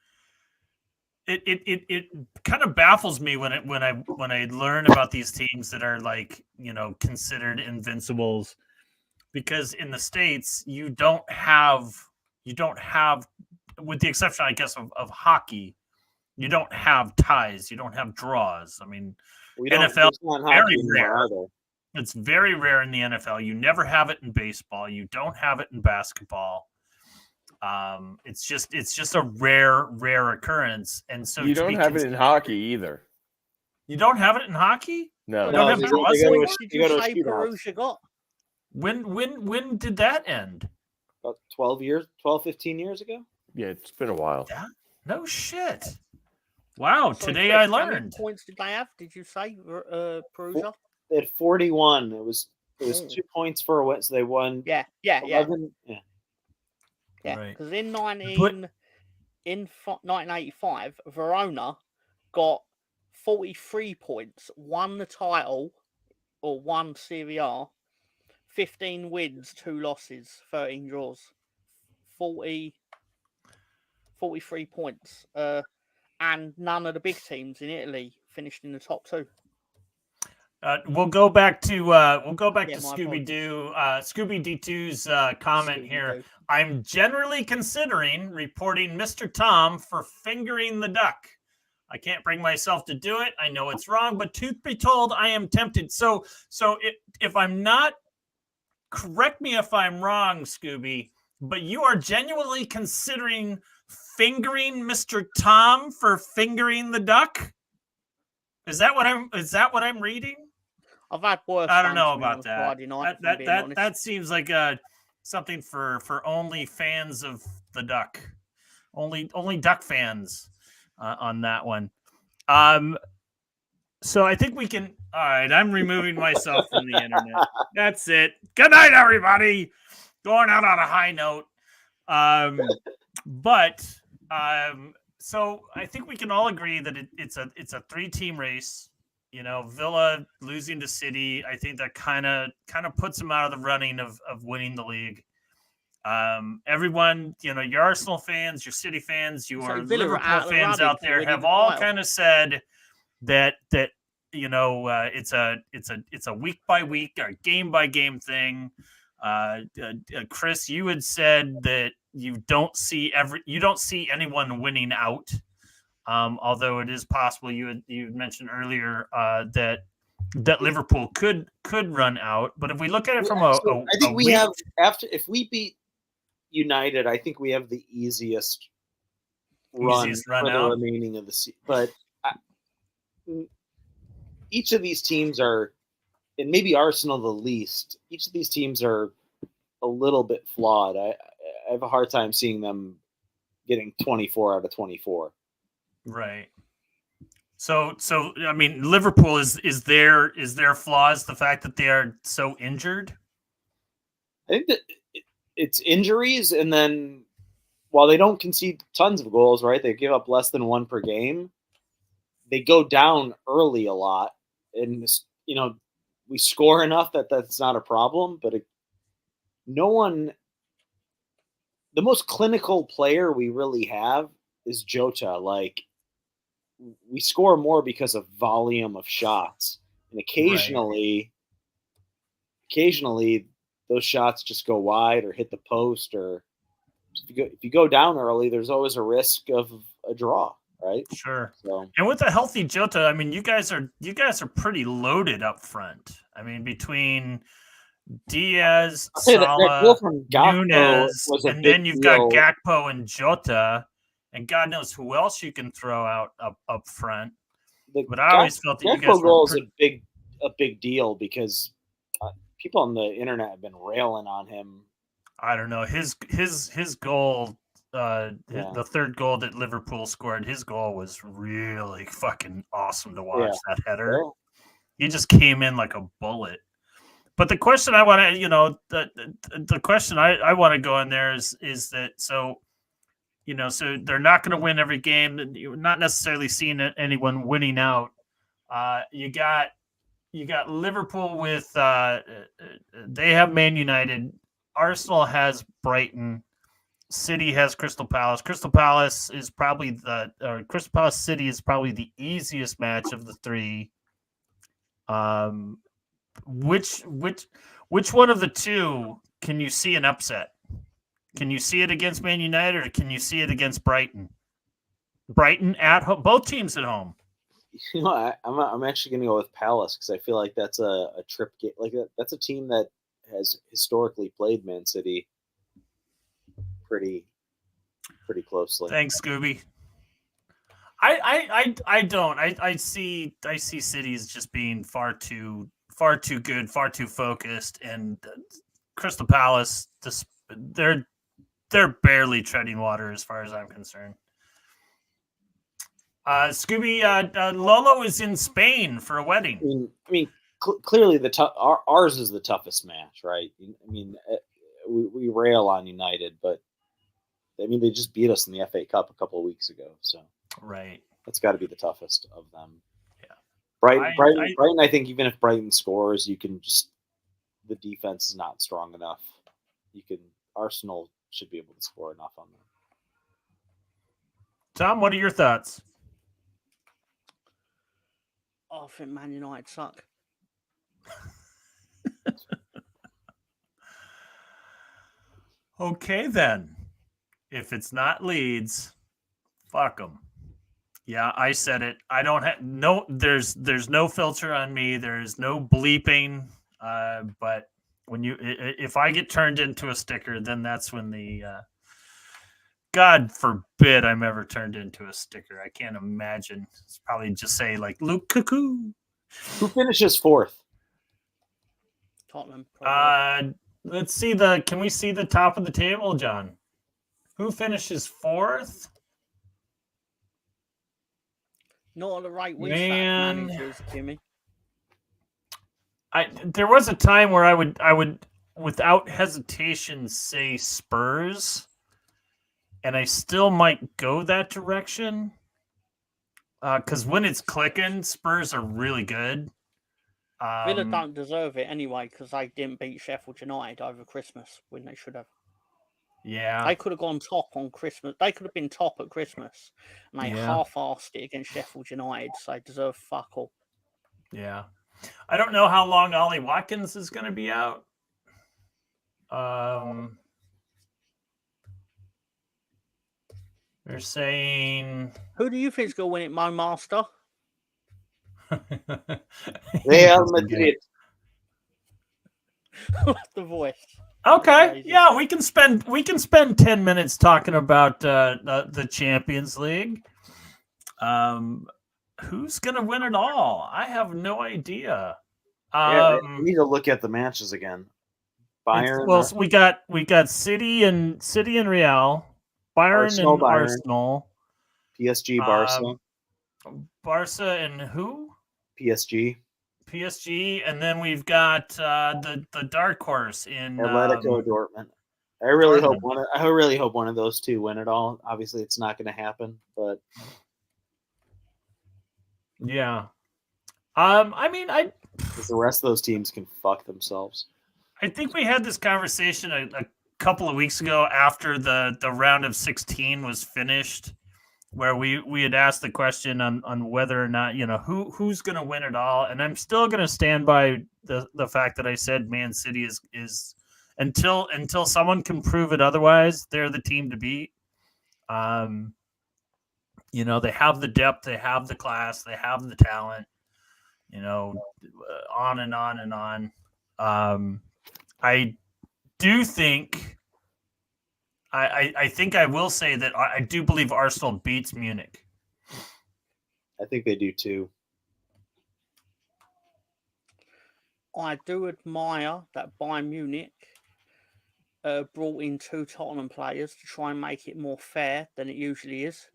it kind of baffles me when I learn about these teams that are, like, you know, considered invincibles, because in the States you don't have, with the exception, I guess, of hockey. You don't have ties. You don't have draws. I mean, NFL is very rare. It's very rare in the NFL. You never have it in baseball. You don't have it in basketball. It's just a rare occurrence. And so you don't have it in hockey either. You don't have it in hockey? No. You don't have draws anymore? Perugia got? When did that end? About 15 years ago. Yeah, it's been a while. No shit. Wow, today I learned. How many points did they have? Did you say Perugia? They had 41. It was 2 points for a win, so they won. Yeah. 11, yeah. Because in 1985, Verona got 43 points, won the title, or won Serie A, 15 wins, 2 losses, 13 draws, 43 points. And none of the big teams in Italy finished in the top 2. We'll go back to Scooby-Doo. Scooby D2's comment here. I'm generally considering reporting Mr. Tom for fingering the duck. I can't bring myself to do it. I know it's wrong, but truth be told, I am tempted. So if I'm not, correct me if I'm wrong, Scooby, but you are genuinely considering fingering Mr. Tom for fingering the duck? Is that what I'm reading? I've had worse. I don't know about that. That seems like something for only fans of the duck, only duck fans on that one. So I think we can. All right, I'm removing myself from the internet. That's it. Good night, everybody. Going out on a high note. So I think we can all agree that it's a 3-team race. You know, Villa losing to City, I think that kind of puts them out of the running of winning the league. Everyone, you know, your Arsenal fans, your City fans, your Liverpool fans out there have all kind of said that you know, it's a week by week or game by game thing. Chris, you had said that you don't see anyone winning out. Although it is possible, you mentioned earlier that Liverpool could run out, but if we look at it from I think we have, if we beat United, I think we have the easiest run for the remaining of the season. But each of these teams are, and maybe Arsenal the least, each of these teams are a little bit flawed. I have a hard time seeing them getting 24 out of 24. Right. So I mean, Liverpool is their flaws the fact that they are so injured? I think that it's injuries, and then while they don't concede tons of goals, right? They give up less than one per game. They go down early a lot, and we score enough that's not a problem. But no one, the most clinical player we really have is Jota. Like, we score more because of volume of shots, and occasionally those shots just go wide or hit the post. Or if you go down early, there's always a risk of a draw, right? Sure. So, and with a healthy Jota, I mean, you guys are pretty loaded up front. I mean, between Diaz, Salah, Nunez, and then you've got Gakpo and Jota, and God knows who else you can throw out up front. But I always felt that you guys goal is a big deal because people on the internet have been railing on him. I don't know, his goal, the third goal that Liverpool scored. His goal was really fucking awesome to watch. That header, he just came in like a bullet. But the question I want to, the question I want to go in there is that so they're not going to win every game. You're not necessarily seeing anyone winning out. You got Liverpool with they have Man United. Arsenal has Brighton. City has Crystal Palace. Crystal Palace is probably Crystal Palace City is probably the easiest match of the three. Which one of the two can you see an upset? Can you see it against Man United, or can you see it against Brighton? Brighton at home, both teams at home. I'm actually going to go with Palace because I feel like that's a trip game. Like that's a team that has historically played Man City pretty closely. Thanks, Scooby. I don't. I see City as just being far too good, far too focused, and Crystal Palace, they're barely treading water as far as I'm concerned. Scooby, Lolo is in Spain for a wedding. I mean, clearly ours is the toughest match, right? I mean, we rail on United, but I mean, they just beat us in the FA Cup a couple of weeks ago, so right, that's got to be the toughest of them. Yeah, Brighton. I think even if Brighton scores, the defense is not strong enough. Arsenal should be able to score enough on them. Tom, what are your thoughts? I think Man United suck. Okay, then. If it's not Leeds, fuck them. Yeah, I said it. I don't have there's no filter on me. There's no bleeping. But if I get turned into a sticker, then that's when God forbid I'm ever turned into a sticker. I can't imagine. It's probably just say like Luke Cuckoo. Who finishes fourth? Tottenham. Let's see can we see the top of the table, John? Who finishes fourth? Not on the right wing managers, Jimmy. There was a time where I would without hesitation say Spurs, and I still might go that direction. Because when it's clicking, Spurs are really good. Villa don't deserve it anyway because they didn't beat Sheffield United over Christmas when they should have. Yeah, they could have gone top on Christmas. They could have been top at Christmas, and they half-assed it against Sheffield United. So they deserve fuck all. Yeah, I don't know how long Ollie Watkins is going to be out. They're saying, who do you think is going to win it, Mo Master? Real Madrid. The voice. Okay, yeah, we can spend 10 minutes talking about the Champions League. who's gonna win it all? I have no idea. Yeah, we need to look at the matches again. Bayern. Well, so we got City and Real, Bayern and Bayern. Arsenal, PSG, Barca. Barca and who? PSG. PSG, and then we've got the dark horse in Atletico Dortmund. I really hope one of those two win it all. Obviously, it's not going to happen, but yeah. I mean, because the rest of those teams can fuck themselves. I think we had this conversation a couple of weeks ago after the round of 16 was finished, where we had asked the question on whether or not, who's going to win it all. And I'm still going to stand by the fact that I said Man City is until someone can prove it otherwise, they're the team to beat. They have the depth, they have the class, they have the talent, on and on and on. I do think I think I will say that I do believe Arsenal beats Munich. I think they do too. I do admire that Bayern Munich brought in 2 Tottenham players to try and make it more fair than it usually is.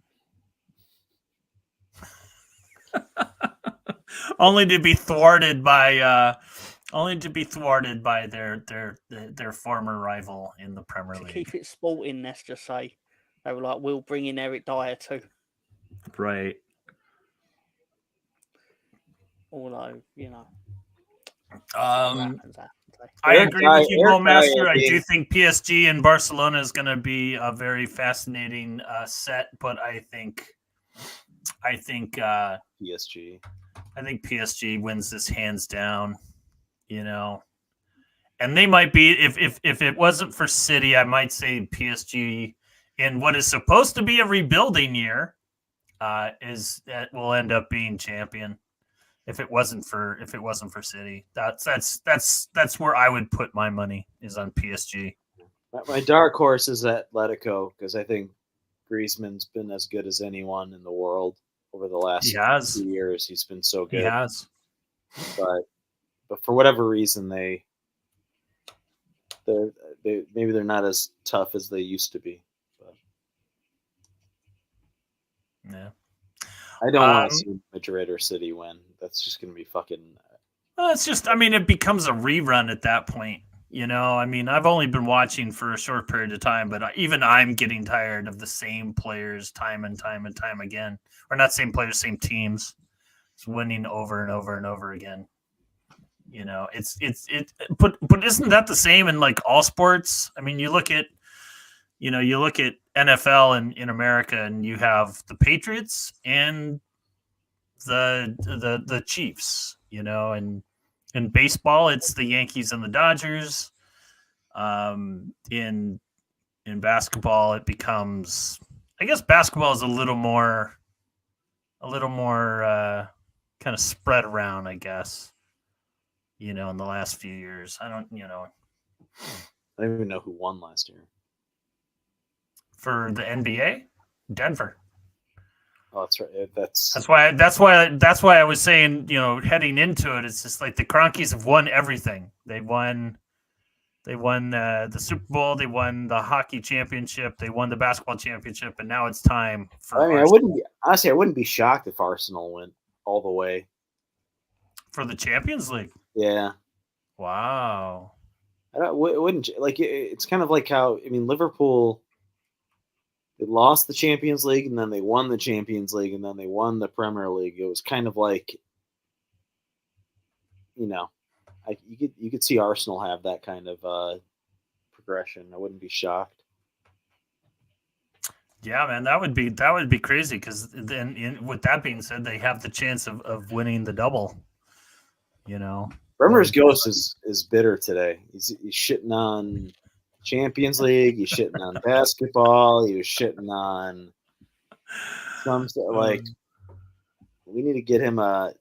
Only to be thwarted by their former rival in the Premier League. Keep it sporting, let's just say. They were like, we'll bring in Eric Dyer too. Right. Although, I agree with you, Master. I do think PSG and Barcelona is going to be a very fascinating set, but I think PSG. I think PSG wins this hands down. And they might be if it wasn't for City, I might say PSG in what is supposed to be a rebuilding year will end up being champion. If it wasn't for City, that's where I would put my money is on PSG. My dark horse is Atletico because I think Griezmann's been as good as anyone in the world over the last few years. He's been so good. He has. But for whatever reason, maybe they're not as tough as they used to be. But. Yeah. I don't want to see Madrid or City win. That's just going to be fucking. Well, it's just, it becomes a rerun at that point. I've only been watching for a short period of time, but even I'm getting tired of the same players time and time and time again. Or not same players, same teams. It's winning over and over and over again. But isn't that the same in like all sports? You look at NFL in America, and you have the Patriots and the Chiefs, and in baseball, it's the Yankees and the Dodgers. In basketball, it becomes, I guess basketball is a little more kind of spread around, I guess, in the last few years. I don't even know who won last year. For the NBA, Denver. Oh, that's right. That's why I was saying, heading into it, it's just like the Cronkies have won everything. They won the Super Bowl. They won the hockey championship. They won the basketball championship, and now it's time for. I wouldn't be shocked if Arsenal went all the way for the Champions League. Yeah. Wow. It wouldn't like. It's kind of like how Liverpool. They lost the Champions League, and then they won the Champions League, and then they won the Premier League. It was kind of like, you could see Arsenal have that kind of progression. I wouldn't be shocked. Yeah, man, that would be crazy because then, with that being said, they have the chance of winning the double. Bremer's ghost is bitter today. He's shitting on Champions League. He's shitting on basketball. He was shitting on some like. We need to get him a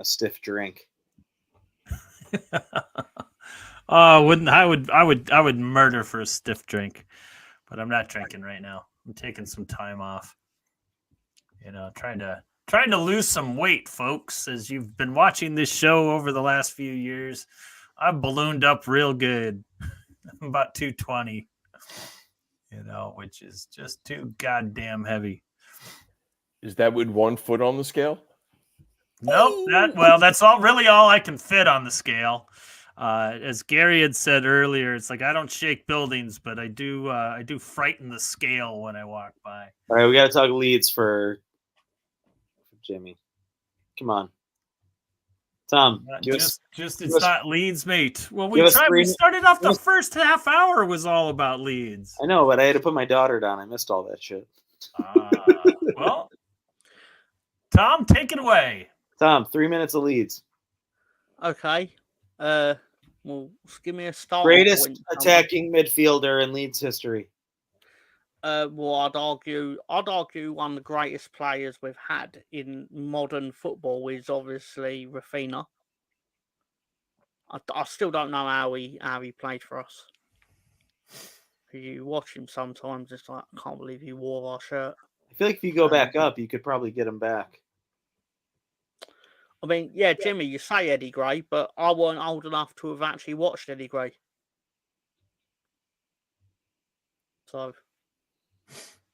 stiff drink. I would murder for a stiff drink, but I'm not drinking right now. I'm taking some time off. Trying trying to lose some weight, folks. As you've been watching this show over the last few years, I've ballooned up real good. I'm about 220, which is just too goddamn heavy. Is that with 1 foot on the scale? Nope. That's really all I can fit on the scale. As Gary had said earlier, it's like I don't shake buildings, but I do frighten the scale when I walk by. All right, we got to talk leads for Jimmy. Come on, Tom. It's not Leeds, mate. Well, we started off the first half hour was all about Leeds. I know, but I had to put my daughter down. I missed all that shit. Well, Tom, take it away. Tom, 3 minutes of Leeds. Okay. Well, give me a start. Greatest attacking midfielder in Leeds history. Well, I'd argue one of the greatest players we've had in modern football is obviously Rafinha. I still don't know how he played for us. You watch him sometimes, it's like, I can't believe he wore our shirt. I feel like if you go back up, you could probably get him back. I mean, yeah, Jimmy, you say Eddie Gray, but I weren't old enough to have actually watched Eddie Gray. So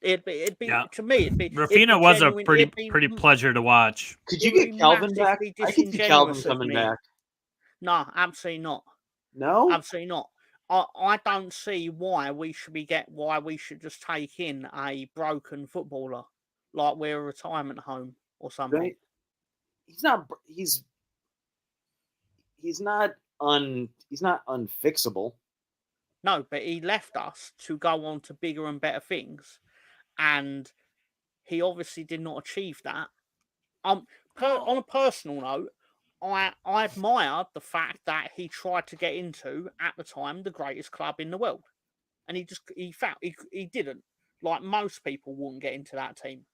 it'd be to me. Rafinha was a pretty pleasure to watch. Could you get Calvin back? I could see Calvin coming back. No, absolutely not. No, absolutely not. I don't see why we should just take in a broken footballer like we're a retirement home or something. Right. He's not unfixable. No, but he left us to go on to bigger and better things, and he obviously did not achieve that. On a personal note, I admired the fact that he tried to get into, at the time, the greatest club in the world, and he didn't. Like most people wouldn't get into that team.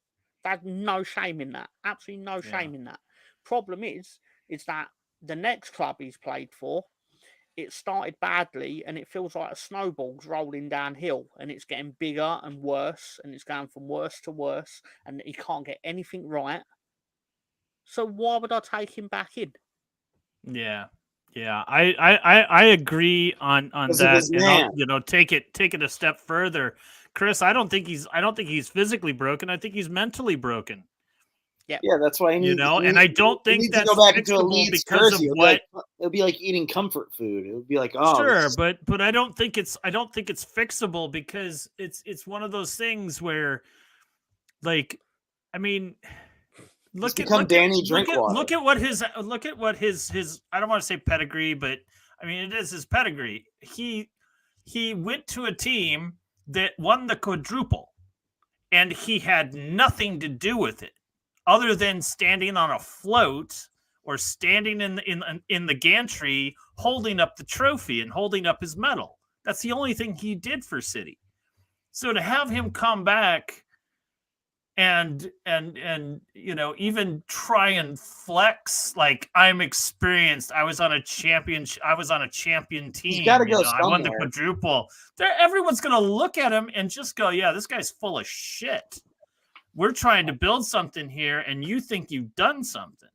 There's no shame in that. Absolutely no shame in that. Problem is that the next club he's played for, it started badly and it feels like a snowball's rolling downhill and it's getting bigger and worse and it's going from worse to worse and he can't get anything right. So why would I take him back in? Yeah. I agree on that. And take it a step further. Chris, I don't think he's physically broken. I think he's mentally broken. Yeah, that's why and I don't think that's to go back into a fixable Leeds because jersey. of what. It'll be like eating comfort food. It would be like, sure, but I don't think it's fixable because it's one of those things where, like, I mean, look at what his I don't want to say pedigree, but I mean it is his pedigree. He went to a team that won the quadruple, and he had nothing to do with it, other than standing on a float or standing in the gantry, holding up the trophy and holding up his medal. That's the only thing he did for City. So to have him come back and even try and flex like I'm experienced. I was on a champion team. He's got to go I won the quadruple. Everyone's going to look at him and just go, "Yeah, this guy's full of shit. We're trying to build something here, and you think you've done something."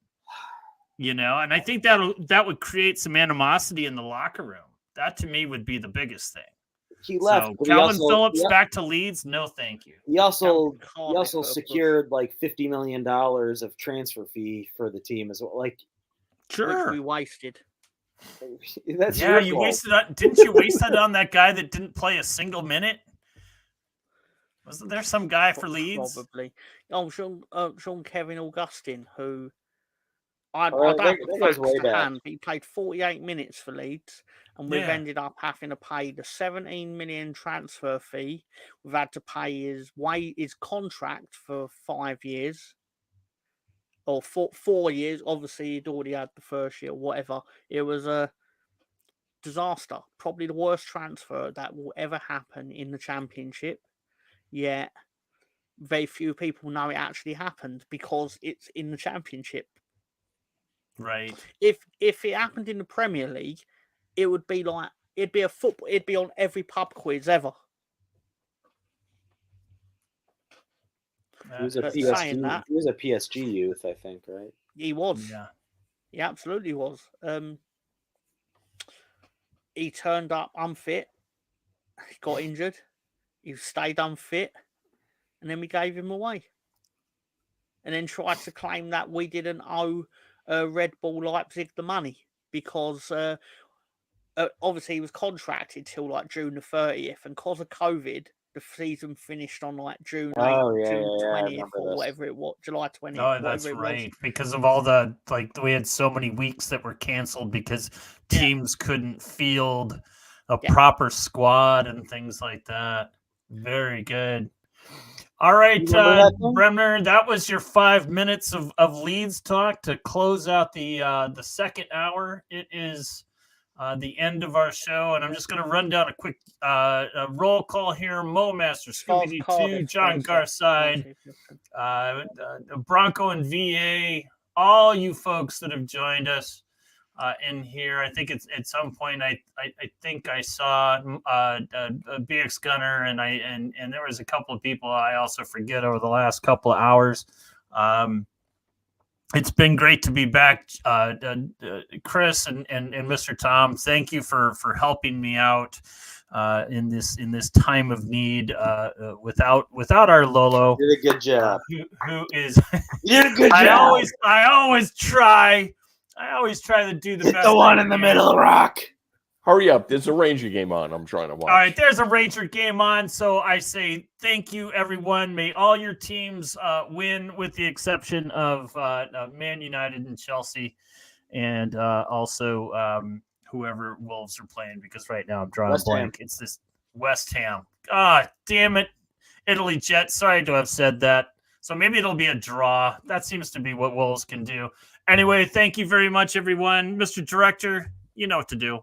And I think that would create some animosity in the locker room. That to me would be the biggest thing. He left. So Calvin Phillips back to Leeds? No, thank you. He also secured like $50 million of transfer fee for the team as well. Like, sure, which we wasted. That's you wasted. Didn't you waste that on that guy that didn't play a single minute? Wasn't there some guy for Leeds? Probably. Jean Kevin Augustin, who I don't have the facts to hand. He played 48 minutes for Leeds, and we've ended up having to pay the 17 million transfer fee. We've had to pay his contract for 5 years. Or 4 years. Obviously, he'd already had the first year, whatever. It was a disaster. Probably the worst transfer that will ever happen in the Championship. Yet, very few people know it actually happened because it's in the Championship. Right. If it happened in the Premier League, it would be like it'd be on every pub quiz ever. He was a But PSG. saying that- He was a PSG youth, I think, right? He was. Yeah. He absolutely was. He turned up unfit. He got injured. He stayed unfit, and then we gave him away. And then tried to claim that we didn't owe Red Bull Leipzig the money because obviously he was contracted till like June the 30th, and because of COVID, the season finished on like June 8th, Oh, yeah, June yeah, I 20th, remember or this. whatever it was, July 20th. Oh, that's whatever it right. was. Because of all the we had so many weeks that were canceled because teams couldn't field a proper squad and things like that. Very good. All right, Bremner, that was your 5 minutes of Leeds talk to close out the second hour. It is the end of our show, and I'm just going to run down a quick roll call here. Mo Master, Scooby-Doo 2, John Garside, Bronco and VA, all you folks that have joined us in here. I think it's at some point I think I saw BX Gunner, and there was a couple of people I also forget over the last couple of hours. It's been great to be back, Chris and Mr. Tom. Thank you for helping me out in this time of need. Without our Lolo, You did a good job. Who is? You did a good I job. always try to do the Hit best. the one I in the can. middle of the rock. Hurry up. There's a Ranger game on. I'm trying to watch. All right, there's a Ranger game on. So I say thank you, everyone. May all your teams win, with the exception of Man United and Chelsea, and also whoever Wolves are playing, because right now I'm drawing West a blank. Ham. It's this West Ham. Ah, damn it. Italy Jet. Sorry to have said that. So maybe it'll be a draw. That seems to be what Wolves can do. Anyway, thank you very much, everyone. Mr. Director, you know what to do.